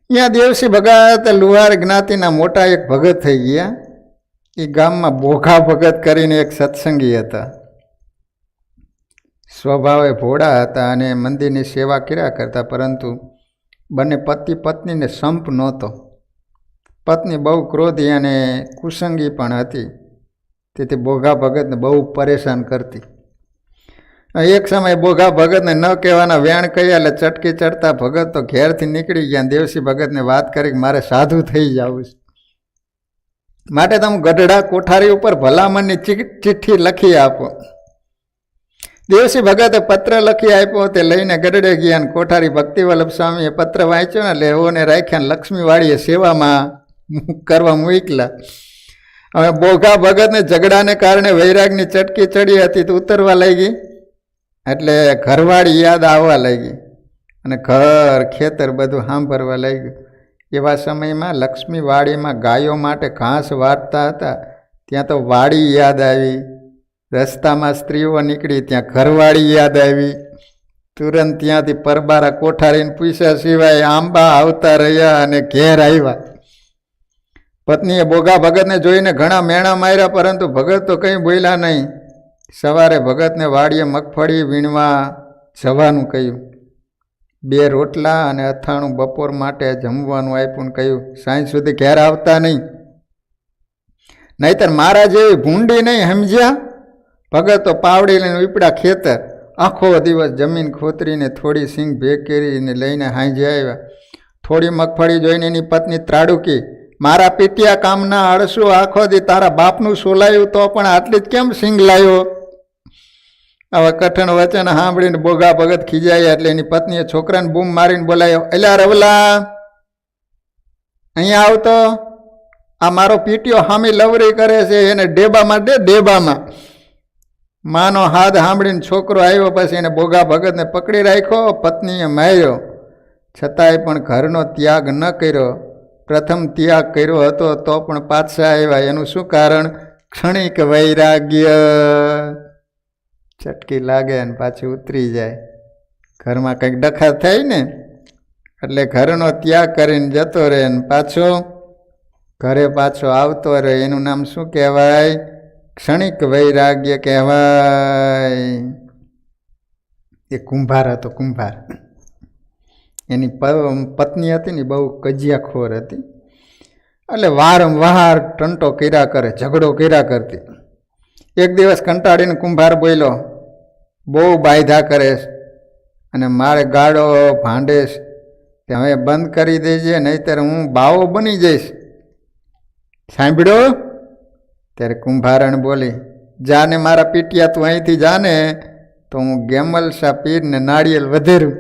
ત્યાં દેવસી ભગત લુહાર જ્ઞાતિના મોટા એક ભગત થઈ ગયા. એ ગામમાં બોઘા ભગત કરીને એક સત્સંગી હતા. સ્વભાવે ભોળા હતા અને મંદિરની સેવા કર્યા કરતા, પરંતુ બંને પતિ પત્નીને સંપ નહોતો. પત્ની બહુ ક્રોધી અને કુસંગી પણ હતી, તેથી બોઘા ભગતને બહુ પરેશાન કરતી. એક સમયે બોઘા ભગતને ન કહેવાના વેણ કહ્યા એટલે ચટકી ચડતા ભગત તો ઘેરથી નીકળી ગયા. દેવસી ભગતને વાત કરી કે મારે સાધુ થઈ જવું છે, માટે તમે ગઢડા કોઠારી ઉપર ભલામણની ચિઠ્ઠી લખી આપો. દેવસી ભગતે પત્ર લખી આપ્યો. તે લઈને ગઢડે ગયા અને કોઠારી ભક્તિવલ્લભ સ્વામીએ પત્ર વાંચ્યો ને એટલે એઓને રાખ્યા લક્ષ્મીવાળીએ સેવામાં કરવા મૂકલા. હવે બોઘા ભગતને ઝઘડાને કારણે વૈરાગની ચટકી ચડી હતી તો ઉતરવા લાગી, એટલે ઘરવાળી યાદ આવવા લાગી અને ઘર ખેતર બધું સાંભળવા લાગ્યું. એવા સમયમાં લક્ષ્મીવાડીમાં ગાયો માટે ઘાસ વાટતા હતા, ત્યાં તો વાડી યાદ આવી. રસ્તામાં સ્ત્રીઓ નીકળી, ત્યાં ઘરવાળી યાદ આવી. તુરંત ત્યાંથી પરબારા કોઠારીને પૂછ્યા સિવાય આંબા આવતા રહ્યા અને ઘેર આવ્યા. પત્નીએ બોઘા ભગતને જોઈને ઘણા મેણા માર્યા, પરંતુ ભગત તો કંઈ બોલ્યા નહીં. સવારે ભગતને વાડીએ મગફળી વીણવા જવાનું કહ્યું. 2 રોટલા અને અથાણું બપોર માટે જમવાનું આપ્યું, કહ્યું સાંજ સુધી ઘેર આવતા નહીં, નહીતર મારા જેવી ભૂંડી નહીં, સમજ્યા? ભગત તો પાવડી લઈને ઉપડા ખેતર. આખો દિવસ જમીન ખોતરીને થોડી સિંગ ભેગ કરીને લઈને હાંજે આવ્યા. થોડી મગફળી જોઈને એની પત્ની ત્રાડુકી, મારા પીટિયા કામના આળસુ આખો દી તારા બાપનું સોલાયું તો પણ આટલી જ કેમ સિંગ લાવ્યો? આવા કઠણ વચન સાંભળીને બોઘા ભગત ખીજાયા એટલે એની પત્નીએ છોકરાને બૂમ મારીને બોલાયો, એલા રવલા, અહીંયા આવતો, આ મારો પીટિયો હામી લવરી કરે છે, એને ડેબામાં દે, ડેબામાં. માનો હાથ સાંભળીને છોકરો આવ્યો, પછી એને બોઘા ભગતને પકડી રાખ્યો. પત્નીએ માર્યો, છતાંય પણ ઘરનો ત્યાગ ન કર્યો. પ્રથમ ત્યાગ કર્યો હતો તો પણ પાછા આવ્યા. એનું શું કારણ? ક્ષણિક વૈરાગ્ય. ચટકી લાગે અને પાછી ઉતરી જાય. ઘરમાં કંઈક ડખા થાય ને એટલે ઘરનો ત્યાગ કરીને જતો રહે ને પાછો ઘરે પાછો આવતો રહે. એનું નામ શું કહેવાય? ક્ષણિક વૈરાગ્ય કહેવાય. એ કુંભાર હતો, કુંભાર. એની પત્ની હતી ને બહુ કજિયાખોર હતી, એટલે વારંવાર ટંટો કર્યા કરે, ઝઘડો કર્યા કરતી. એક દિવસ કંટાળીને કુંભાર બોલ્યો, બહુ બાયધા કરે અને મારે ગાડો ભાંડે તે હવે બંધ કરી દેજે, નહીંતર હું બાવો બની જઈશ. સાંભળ્યો? ત્યારે કુંભારણ બોલી, જાને મારા પીટિયા, તું અહીંથી જાને તો હું ગેમલશા પીરને નાળિયેર વધેરું.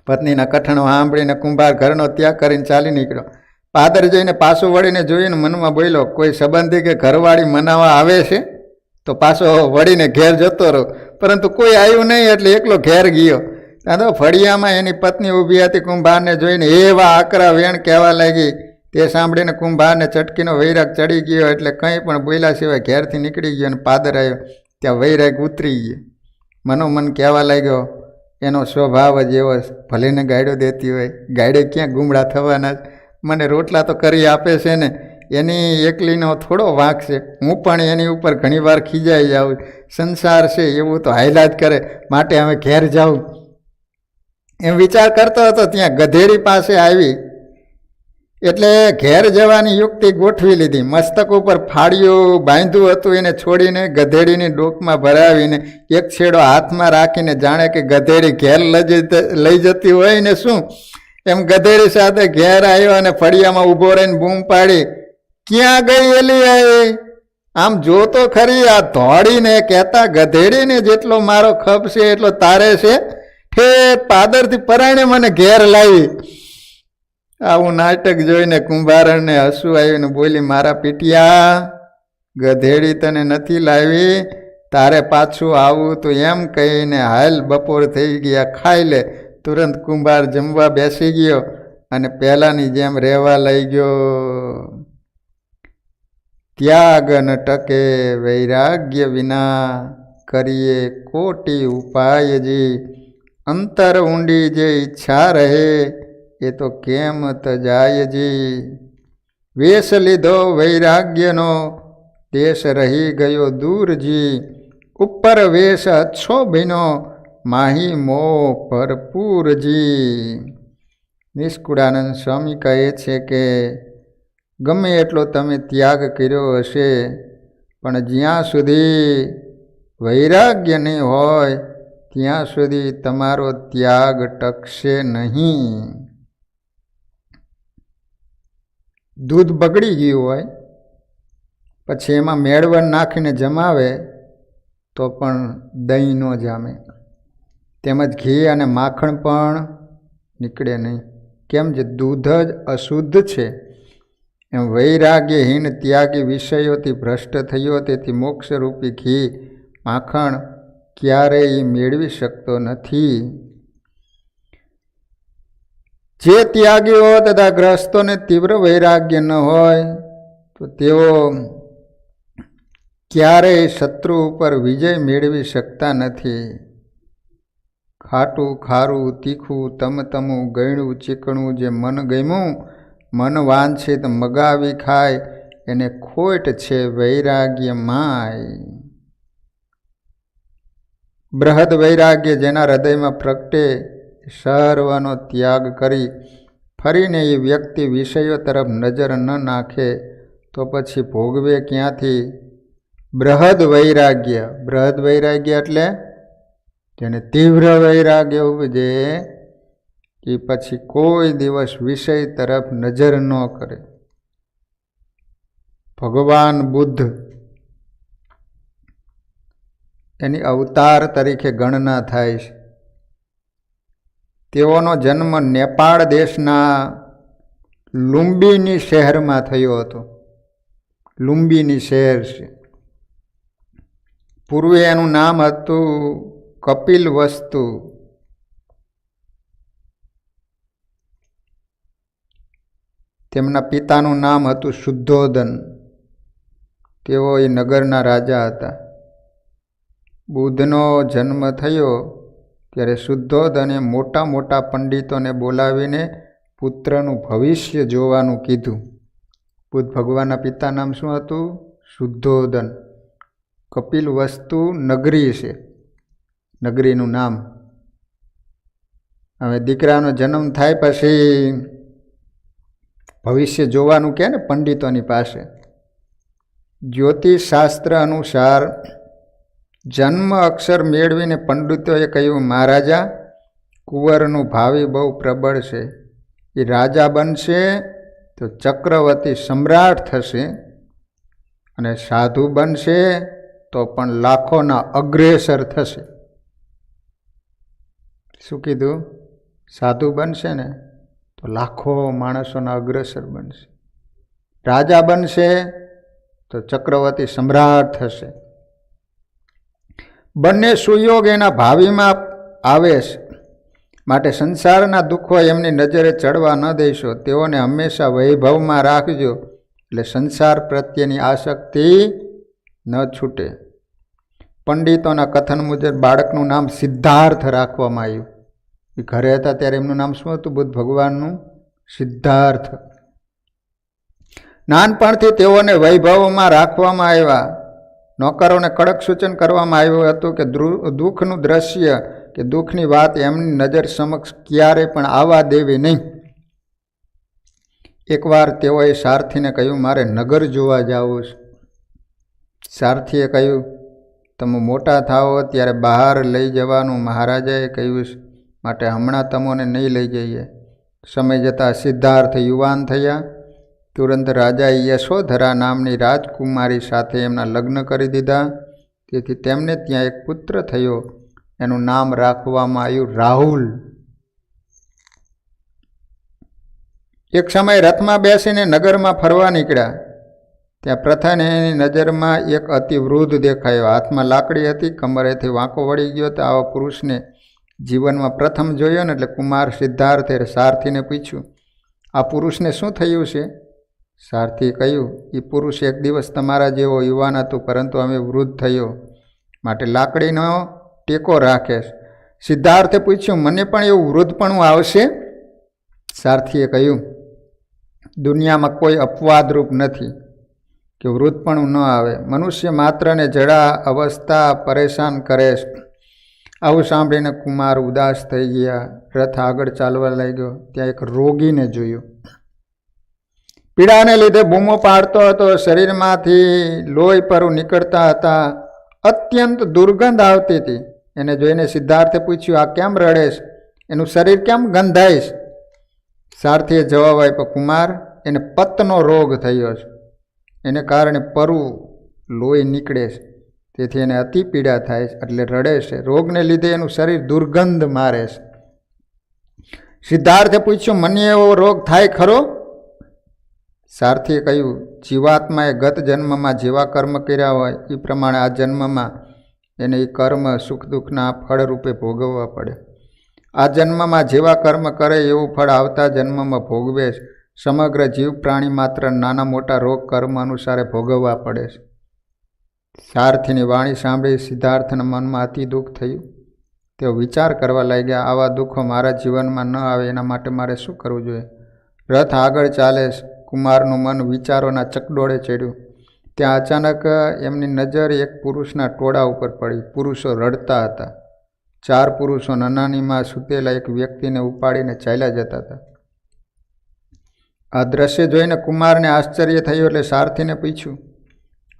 પત્નીના કઠણો સાંભળીને કુંભાર ઘરનો ત્યાગ કરીને ચાલી નીકળ્યો. પાદર જઈને પાછો વળીને જોઈને મનમાં બોલ્યો, કોઈ સંબંધી કે ઘરવાળી મનાવવા આવે છે તો પાછો વળીને ઘેર જતો રહ્યો, પરંતુ કોઈ આવ્યું નહીં એટલે એકલો ઘેર ગયો. ત્યાં તો ફળિયામાં એની પત્ની ઊભી હતી. કુંભારને જોઈને એવા આકરા વેણ કહેવા લાગી. તે સાંભળીને કુંભારને ચટકીનો વૈરાગ ચડી ગયો, એટલે કંઈ પણ બોલ્યા સિવાય ઘેરથી નીકળી ગયો અને પાદર આવ્યો. ત્યાં વૈરાગ ઉતરી ગયો. મનોમન કહેવા લાગ્યો, એનો સ્વભાવ જ એવો, ભલેને ગાયડો દેતી હોય, ગાયડે ક્યાં ગુમડા થવાના? મને રોટલા તો કરી આપે છે ને, એની એકલીનો થોડો વાંક છે. હું પણ એની ઉપર ઘણીવાર ખીજાઈ જાઉં. સંસાર છે એવું તો હાયલા જ કરે, માટે હવે ઘેર જાઉં એમ વિચાર કરતો હતો. ત્યાં ગધેડી પાસે આવી એટલે ઘેર જવાની યુક્તિ ગોઠવી લીધી. મસ્તક ઉપર ફાળિયું બાંધ્યું હતું, એને છોડીને ગધેડીની ડોકમાં ભરાવીને એક છેડો હાથમાં રાખીને જાણે કે ગધેડી ઘેર લઈ જતી હોય ને શું એમ ગધેડી સાથે ઘેર આવ્યો અને ફળિયામાં ઊભો રહીને બૂમ પાડી, ક્યાં ગઈ એલી આવી? આમ જોતો ખરી, આ ધોડીને કહેતા ગધેડીને જેટલો મારો ખપ છે એટલો તારે છે. ઠેઠ પાદરથી પરાણે મને ઘેર લાવી. આવું નાટક જોઈને કુંભારણને હસવું આવીને બોલી, મારા પીટિયા, ગધેડી તને નથી લાવી, તારે પાછું આવું તો એમ કહીને હાલ બપોર થઈ ગયા, ખાઈ લે. તુરંત કુંભાર જમવા બેસી ગયો અને પહેલાંની જેમ રહેવા લઈ ગયો. ત્યાગ ન ટકે વૈરાગ્ય વિના, કરીએ કોટી ઉપાયજી, અંતર ઊંડી જે ઈચ્છા રહે એ તો કેમ તજાયજી। વેશ લીધો વૈરાગ્યનો દેશ રહી ગયો દૂરજી, ઉપર વેશ અચ્છો ભીનો માહી મોહ ભરપૂરજી। નિષ્કુળાનંદ સ્વામી કહે છે કે ગમે એટલો તમે ત્યાગ કર્યો હશે, પણ જ્યાં સુધી વૈરાગ્ય નહીં હોય ત્યાં સુધી તમારો ત્યાગ ટકશે નહીં। દૂધ બગડી ગયું હોય પછી એમાં મેળવણ નાખીને જમાવે તો પણ દહીં ન જામે, તેમજ ઘી અને માખણ પણ નીકળે નહીં। કેમ જે દૂધ જ અશુદ્ધ છે, એમ વૈરાગ્યહીન ત્યાગી વિષયોથી ભ્રષ્ટ થયો, તેથી મોક્ષરૂપી ઘી માખણ ક્યારેય મેળવી શકતો નથી। જે ત્યાગીઓ તથા ગ્રસ્તોને તીવ્ર વૈરાગ્ય ન હોય તો તેઓ ક્યારેય શત્રુ ઉપર વિજય મેળવી શકતા નથી। ખાટું ખારું તીખું તમતમું ગળ્યું ચીકણું જે મન ગમ્યું, મન વાંછિત મગાવી ખાય, એને ખોટ છે વૈરાગ્ય માય। બૃહદ વૈરાગ્ય જેના હૃદયમાં પ્રગટે, સર્વનો ત્યાગ કરી ફરીને એ વ્યક્તિ વિષયો તરફ નજર ન નાખે તો પછી ભોગવે ક્યાંથી? બૃહદ વૈરાગ્ય, બૃહદ વૈરાગ્ય એટલે જેને તીવ્ર વૈરાગ્ય ઉપજે એ પછી કોઈ દિવસ વિષય તરફ નજર ન કરે। ભગવાન બુદ્ધ એની અવતાર તરીકે ગણના થાય છે। તેઓનો જન્મ નેપાળ દેશના લુંબિની શહેરમાં થયો હતો। લુંબિની શહેર છે, પૂર્વે એનું નામ હતું કપિલવસ્તુ। તેમના પિતાનું નામ હતું શુદ્ધોદન, તેઓ એ નગરના રાજા હતા। બુદ્ધનો જન્મ થયો ત્યારે શુદ્ધોદને મોટા મોટા પંડિતોને બોલાવીને પુત્રનું ભવિષ્ય જોવાનું કીધું। બુદ્ધ ભગવાનના પિતા નામ શું હતું? શુદ્ધોદન। કપિલવસ્તુ નગરી છે, નગરીનું નામ। હવે દીકરાનો જન્મ થાય પછી ભવિષ્ય જોવાનું કહે ને પંડિતોની પાસે। જ્યોતિષ શાસ્ત્ર અનુસાર જન્મ અક્ષર મેળવીને પંડિતોએ કહ્યું, મહારાજા કુંવરનું ભાવિ બહુ પ્રબળ છે, એ રાજા બનશે તો ચક્રવર્તી સમ્રાટ થશે, અને સાધુ બનશે તો પણ લાખોના અગ્રેસર થશે। શું કીધું? સાધુ બનશે ને તો લાખો માણસોના અગ્રેસર બનશે, રાજા બનશે તો ચક્રવર્તી સમ્રાટ થશે। બંને સુયોગ એના ભાવિમાં આવે છે, માટે સંસારના દુઃખો એમની નજરે ચડવા ન દેશો। તેઓને હંમેશા વૈભવમાં રાખજો, એટલે સંસાર પ્રત્યેની આસક્તિ ન છૂટે। પંડિતોના કથન મુજબ બાળકનું નામ સિદ્ધાર્થ રાખવામાં આવ્યું। એ ઘરે હતા ત્યારે એમનું નામ શું હતું? બુદ્ધ ભગવાનનું સિદ્ધાર્થ। નાનપણથી તેઓને વૈભવમાં રાખવામાં આવ્યા। નોકરોને કડક સૂચન કરવામાં આવ્યું હતું કે દુઃખનું દ્રશ્ય કે દુઃખની વાત એમની નજર સમક્ષ ક્યારે પણ આવવા દેવી નહીં। એકવાર તેઓએ સારથીને કહ્યું, મારે નગર જોવા જવું છે। સારથીએ કહ્યું, તમે મોટા થાઓ ત્યારે બહાર લઈ જવાનું મહારાજાએ કહ્યું છે, માટે હમણાં તમોને નહીં લઈ જઈએ। સમય જતાં સિદ્ધાર્થ યુવાન થયા। તુરંત રાજાએ યશોધરા નામની રાજકુમારી સાથે એમના લગ્ન કરી દીધા। તેથી તેમને ત્યાં એક પુત્ર થયો, એનું નામ રાખવામાં આવ્યું રાહુલ। એક સમય રથમાં બેસીને નગરમાં ફરવા નીકળ્યા। ત્યાં પ્રથાને એની નજરમાં એક અતિ વૃદ્ધ દેખાયો। હાથમાં લાકડી હતી, કમરેથી વાંકો વળી ગયો। તો આવા પુરુષને જીવનમાં પ્રથમ જોયો ને એટલે કુમાર સિદ્ધાર્થે સારથીને પૂછ્યું, આ પુરુષને શું થયું છે? સારથીએ કહ્યું, એ પુરુષ એક દિવસ તમારા જેવો યુવાન હતો, પરંતુ હવે વૃદ્ધ થયો, માટે લાકડીનો ટેકો રાખે છે. સિદ્ધાર્થે પૂછ્યું, મને પણ એવું વૃદ્ધપણું આવશે? સારથીએ કહ્યું, દુનિયામાં કોઈ અપવાદરૂપ નથી કે વૃદ્ધપણું ન આવે. મનુષ્ય માત્રને જડા અવસ્થા પરેશાન કરે છે. આવું સાંભળીને કુમાર ઉદાસ થઈ ગયા. રથ આગળ ચાલવા લાગ્યો. ત્યાં એક રોગીને જોયું. પીડાને લીધે બૂમો પાડતો હતો. શરીરમાંથી લોહી પરું નીકળતા હતા. અત્યંત દુર્ગંધ આવતી હતી. એને જોઈને સિદ્ધાર્થે પૂછ્યું, આ કેમ રડેશ? એનું શરીર કેમ ગંધાઈશ? સારથીએ જવાબ આપ્યો, કુમાર, એને પત્તનો રોગ થયો છે. એને કારણે પરું લોહી નીકળે છે. તેથી એને અતિ પીડા થાય છે, એટલે રડે છે. રોગને લીધે એનું શરીર દુર્ગંધ મારે છે. સિદ્ધાર્થે પૂછ્યું, મને એવો રોગ થાય ખરો? સારથીએ કહ્યું, જીવાત્માએ ગત જન્મમાં જેવા કર્મ કર્યા હોય એ પ્રમાણે આ જન્મમાં એને એ કર્મ સુખ દુઃખના ફળ રૂપે ભોગવવા પડે. આ જન્મમાં જેવા કર્મ કરે એવું ફળ આવતા જન્મમાં ભોગવે છે. સમગ્ર જીવ પ્રાણી માત્ર નાના મોટા રોગ કર્મ અનુસારે ભોગવવા પડે છે. સારથીની વાણી સાંભળી સિદ્ધાર્થના મનમાં અતિ દુઃખ થયું. તેઓ વિચાર કરવા લાગ્યા, આવા દુઃખો મારા જીવનમાં ન આવે એના માટે મારે શું કરવું જોઈએ? રથ આગળ ચાલે. કુમારનું મન વિચારોના ચકડોળે ચડ્યું. ત્યાં અચાનક એમની નજર એક પુરુષના ટોળા ઉપર પડી. પુરુષો રડતા હતા. 4 પુરુષો નનાનીમાં સૂતેલા એક વ્યક્તિને ઉપાડીને ચાલ્યા જતા હતા. આ દ્રશ્ય જોઈને કુમારને આશ્ચર્ય થયું. એટલે સારથીને પૂછ્યું,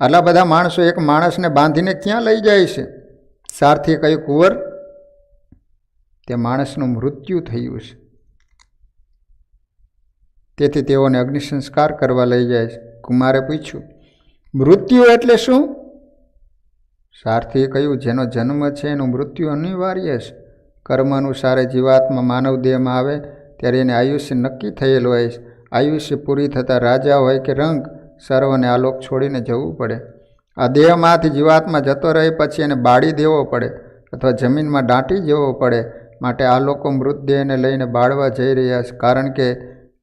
આટલા બધા માણસો એક માણસને બાંધીને ક્યાં લઈ જાય છે? સારથીએ કહ્યું, કુંવર, તે માણસનું મૃત્યુ થયું છે, તેથી તેઓને અગ્નિ સંસ્કાર કરવા લઈ જાય છે. કુમારે પૂછ્યું, મૃત્યુ એટલે શું? સારથીએ કહ્યું, જેનો જન્મ છે એનું મૃત્યુ અનિવાર્ય છે. કર્મ અનુસારે જીવાત્મા માનવ દેહમાં આવે ત્યારે એને આયુષ્ય નક્કી થયેલું હોય છે. આયુષ્ય પૂરી થતાં રાજા હોય કે રંગ, સર્વને આ લોક છોડીને જવું પડે. આ દેહમાંથી જીવાત્મા જતો રહે પછી એને બાળી દેવો પડે અથવા જમીનમાં દાટી જવો પડે. માટે આ લોકો મૃતદેહને લઈને બાળવા જઈ રહ્યા છે, કારણ કે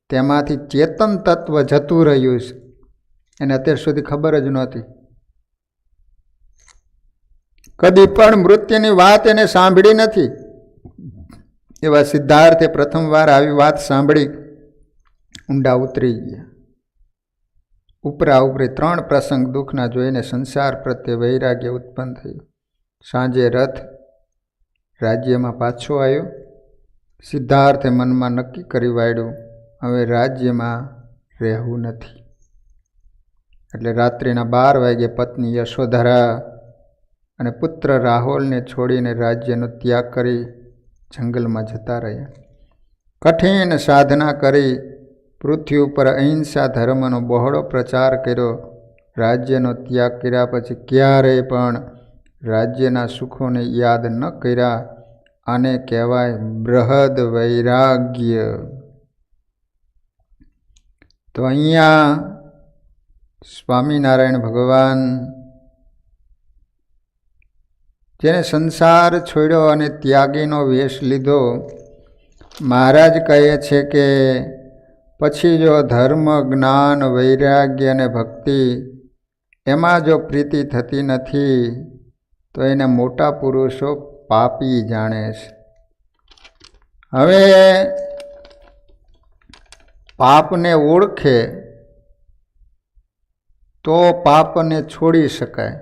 તેમાંથી ચેતન તત્વ જતું રહ્યું છે. એને અત્યાર સુધી ખબર જ નહોતી. કદી પણ મૃત્યુની વાત એને સાંભળી નથી. એવા સિદ્ધાર્થે પ્રથમવાર આવી વાત સાંભળી ઊંડા ઉતરી ગયા. ઉપરા ઉપરી 3 પ્રસંગ દુઃખના જોઈને સંસાર પ્રત્યે વૈરાગ્ય ઉત્પન્ન થયું. સાંજે રથ રાજ્યમાં પાછો આવ્યો. સિદ્ધાર્થે મનમાં નક્કી કરી વાળ્યું, હવે રાજ્યમાં રહેવું નથી. એટલે રાત્રિના 12 વાગ્યે પત્ની યશોધરા અને પુત્ર રાહુલને છોડીને રાજ્યનો ત્યાગ કરી જંગલમાં જતા રહ્યા. કઠિન સાધના કરી પૃથ્વી ઉપર અહિંસા ધર્મનો બહોળો પ્રચાર કર્યો. રાજ્યનો ત્યાગ કર્યા પછી ક્યારેય પણ રાજ્યના સુખોને યાદ ન કર્યા. આને કહેવાય બૃહદ વૈરાગ્ય. તો અહીંયા સ્વામિનારાયણ ભગવાન જેને સંસાર છોડ્યો અને ત્યાગીનો વેશ લીધો, મહારાજ કહે છે કે પછી જો ધર્મ, જ્ઞાન, વૈરાગ્ય અને ભક્તિ એમાં જો પ્રીતિ થતી નથી તો એને મોટા પુરુષો પાપી જાણે છે. હવે પાપને ઓળખે તો પાપને છોડી શકાય.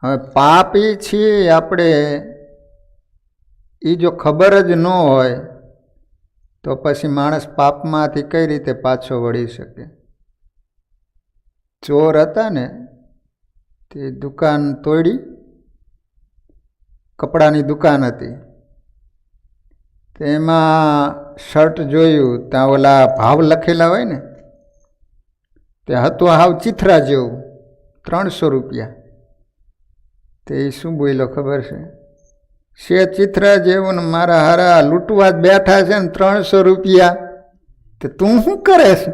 હવે પાપી છીએ આપણે એ જો ખબર જ ન હોય તો પછી માણસ પાપમાંથી કઈ રીતે પાછો વળી શકે? ચોર હતા ને તે દુકાન તોડી, કપડાની દુકાન હતી, તેમાં શર્ટ જોયું, ત્યાં ઓલા ભાવ લખેલા હોય ને, તે હતું હાવ ચિથરા જેવું, 300 રૂપિયા. તે શું બોલ્યો ખબર છે ચિથરા જેવું ને મારા હારા લૂંટવા જ બેઠા છે ને 300 રૂપિયા, તો તું શું કરે છે?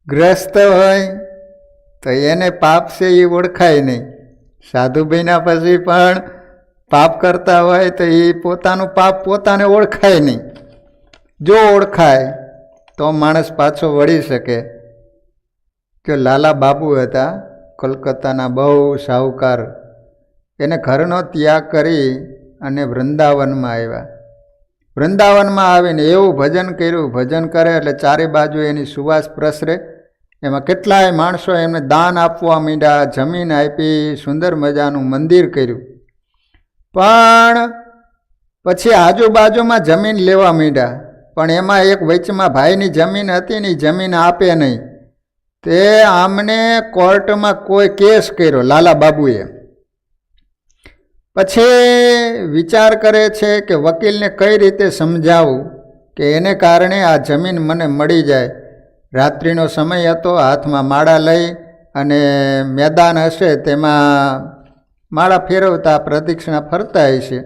ગ્રસ્ત હોય તો એને પાપ છે એ ઓળખાય નહીં. સાધુ બન્યા પછી પણ પાપ કરતા હોય તો એ પોતાનું પાપ પોતાને ઓળખાય નહીં. જો ઓળખાય તો માણસ પાછો વળી શકે. જો લાલા બાબુ હતા, કલકત્તાના બહુ શાહુકાર, એને ઘરનો ત્યાગ કરી અને વૃંદાવનમાં આવ્યા. વૃંદાવનમાં આવીને એવું ભજન કર્યું, ભજન કરે એટલે ચારે બાજુ એની સુવાસ પ્રસરે. એમાં કેટલાય માણસો એમને દાન આપવા માંડ્યા, જમીન આપી, સુંદર મજાનું મંદિર કર્યું. પણ પછી આજુબાજુમાં જમીન લેવા માંડ્યા, પણ એમાં એક વચમાં ભાઈની જમીન હતી ને, જમીન આપે નહીં. તે આમને કોર્ટમાં કોઈ કેસ કર્યો લાલા બાબુએ. પછી વિચાર કરે છે કે વકીલને કઈ રીતે સમજાવું કે એને કારણે આ જમીન મને મળી જાય. રાત્રિનો સમય હતો, હાથમાં માળા લઈ અને મેદાન હશે તેમાં માળા ફેરવતા પ્રદક્ષિણા ફરતા હશે.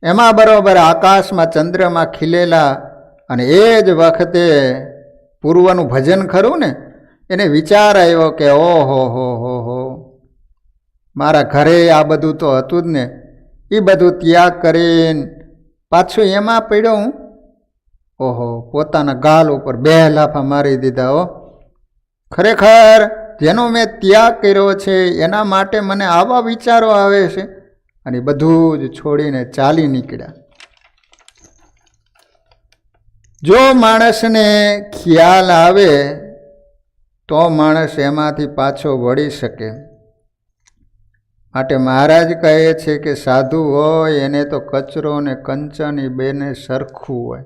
એમાં બરોબર આકાશમાં ચંદ્રમાં ખીલેલા અને એ જ વખતે પૂર્વનું ભજન ખરું ને, એને વિચાર આવ્યો કે ઓહો હો, મારા ઘરે આ બધું તો હતું જ ને, એ બધું ત્યાગ કરીને પાછું એમાં પડ્યો હું. ઓહો, પોતાના ગાલ ઉપર 2 લાફા મારી દીધા. હો, ખરેખર જેનો મેં ત્યાગ કર્યો છે એના માટે મને આવા વિચારો આવે છે. અને બધું જ છોડીને ચાલી નીકળ્યા. જો માણસને ખ્યાલ આવે તો માણસ એમાંથી પાછો વળી શકે. માટે મહારાજ કહે છે કે સાધુ હોય એને તો કચરો ને કંચન એ બેને સરખું હોય.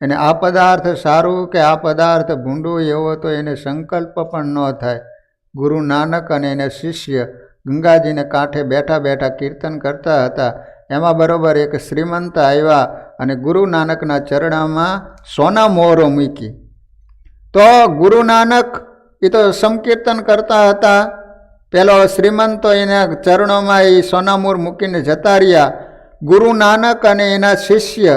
એને આ પદાર્થ સારું કે આ પદાર્થ ભૂંડું એવો તો એને સંકલ્પ પણ ન થાય. ગુરુ નાનક અને એના શિષ્ય ગંગાજીને કાંઠે બેઠા બેઠા કીર્તન કરતા હતા. એમાં બરોબર એક શ્રીમંત આવ્યા અને ગુરુ નાનકના ચરણામાં સોના મોહરો મૂકી. તો ગુરુ નાનક એ તો સંકીર્તન કરતા હતા. પેલો શ્રીમંત તો એના ચરણોમાં એ સોનામોર મૂકીને જતા રહ્યા. ગુરુ નાનક અને એના શિષ્ય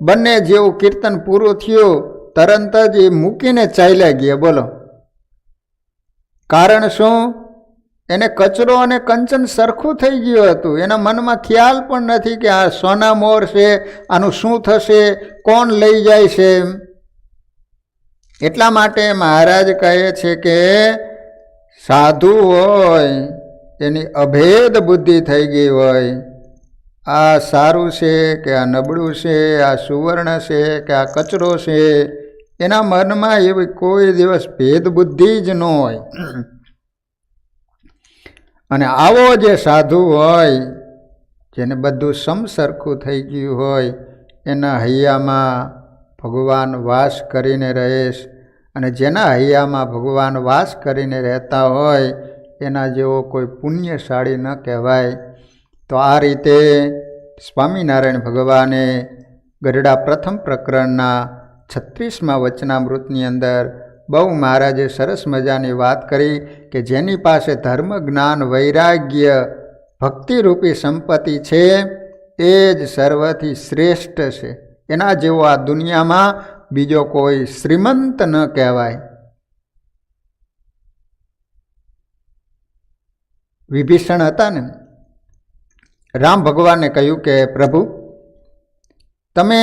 બંને જેવું કીર્તન પૂરું થયું તરત જ એ મૂકીને ચાલ્યા ગયા. બોલો કારણ શું? એને કચરો અને કંચન સરખું થઈ ગયું હતું. એના મનમાં ખ્યાલ પણ નથી કે આ સોનામોર છે, આનું શું થશે, કોણ લઈ જાય છે. એટલા માટે મહારાજ કહે છે કે સાધુ હોય એની અભેદ બુદ્ધિ થઈ ગઈ હોય. આ સારું છે કે આ નબળું છે, આ સુવર્ણ છે કે આ કચરો છે, એના મનમાં એવી કોઈ દિવસ ભેદ બુદ્ધિ જ ન હોય. અને આવો જે સાધુ હોય જેને બધું સમસરખું થઈ ગયું હોય એના હૈયામાં ભગવાન વાસ કરીને રહેશ. અને જેના હૈયામાં ભગવાન વાસ કરીને રહેતા હોય એના જેવો કોઈ પુણ્યશાળી ન કહેવાય. તો આ રીતે સ્વામિનારાયણ ભગવાને ગરડા પ્રથમ પ્રકરણના 36મા વચનામૃતની અંદર બહુ મહારાજે સરસ મજાની વાત કરી કે જેની પાસે ધર્મ જ્ઞાન વૈરાગ્ય ભક્તિરૂપી સંપત્તિ છે એ જ સર્વથી શ્રેષ્ઠ છે. એના જેવો આ દુનિયામાં બીજો કોઈ શ્રીમંત ન કહેવાય. વિભીષણ હતા ને, રામ ભગવાને કહ્યું કે પ્રભુ તમે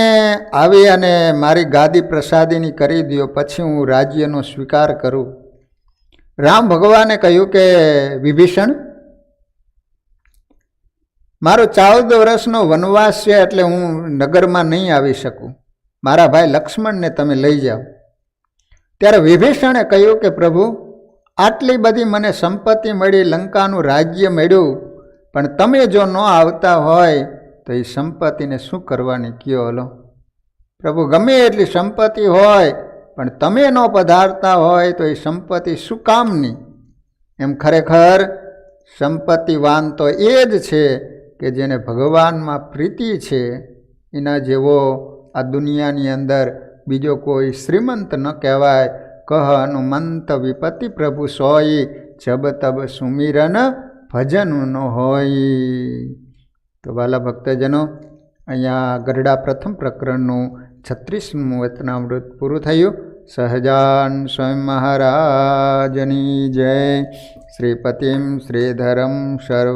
આવી અને મારી ગાદી પ્રસાદીની કરી દો, પછી હું રાજ્યનો સ્વીકાર કરું. રામ ભગવાને કહ્યું કે વિભીષણ મારો 14 વર્ષનો વનવાસ છે એટલે હું નગરમાં નહીં આવી શકું. મારા ભાઈ લક્ષ્મણને તમે લઈ જાઓ. ત્યારે વિભીષણે કહ્યું કે પ્રભુ આટલી બધી મને સંપત્તિ મળી, લંકાનું રાજ્ય મળ્યું, પણ તમે જો ન આવતા હોય તો એ સંપત્તિને શું કરવાની કયો? હલો પ્રભુ, ગમે એટલી સંપત્તિ હોય પણ તમે ન પધારતા હોય તો એ સંપત્તિ શું કામની? એમ ખરેખર સંપત્તિવાન તો એ જ છે કે જેને ભગવાનમાં પ્રીતિ છે. એના જેવો આ દુનિયાની અંદર બીજો કોઈ શ્રીમંત ન કહેવાય. કહ હનુમંત વિપતિ પ્રભુ સોઈ, જબ તબ સુમિરન ભજન ન હોય. તો વાલા ભક્તજનો, અહીંયા ગરડા પ્રથમ પ્રકરણનું 36મું વચનામૃત પૂરું થયું. સહજાન સ્વામી મહારાજની જય. શ્રીપતિમ શ્રીધરમ સર્વ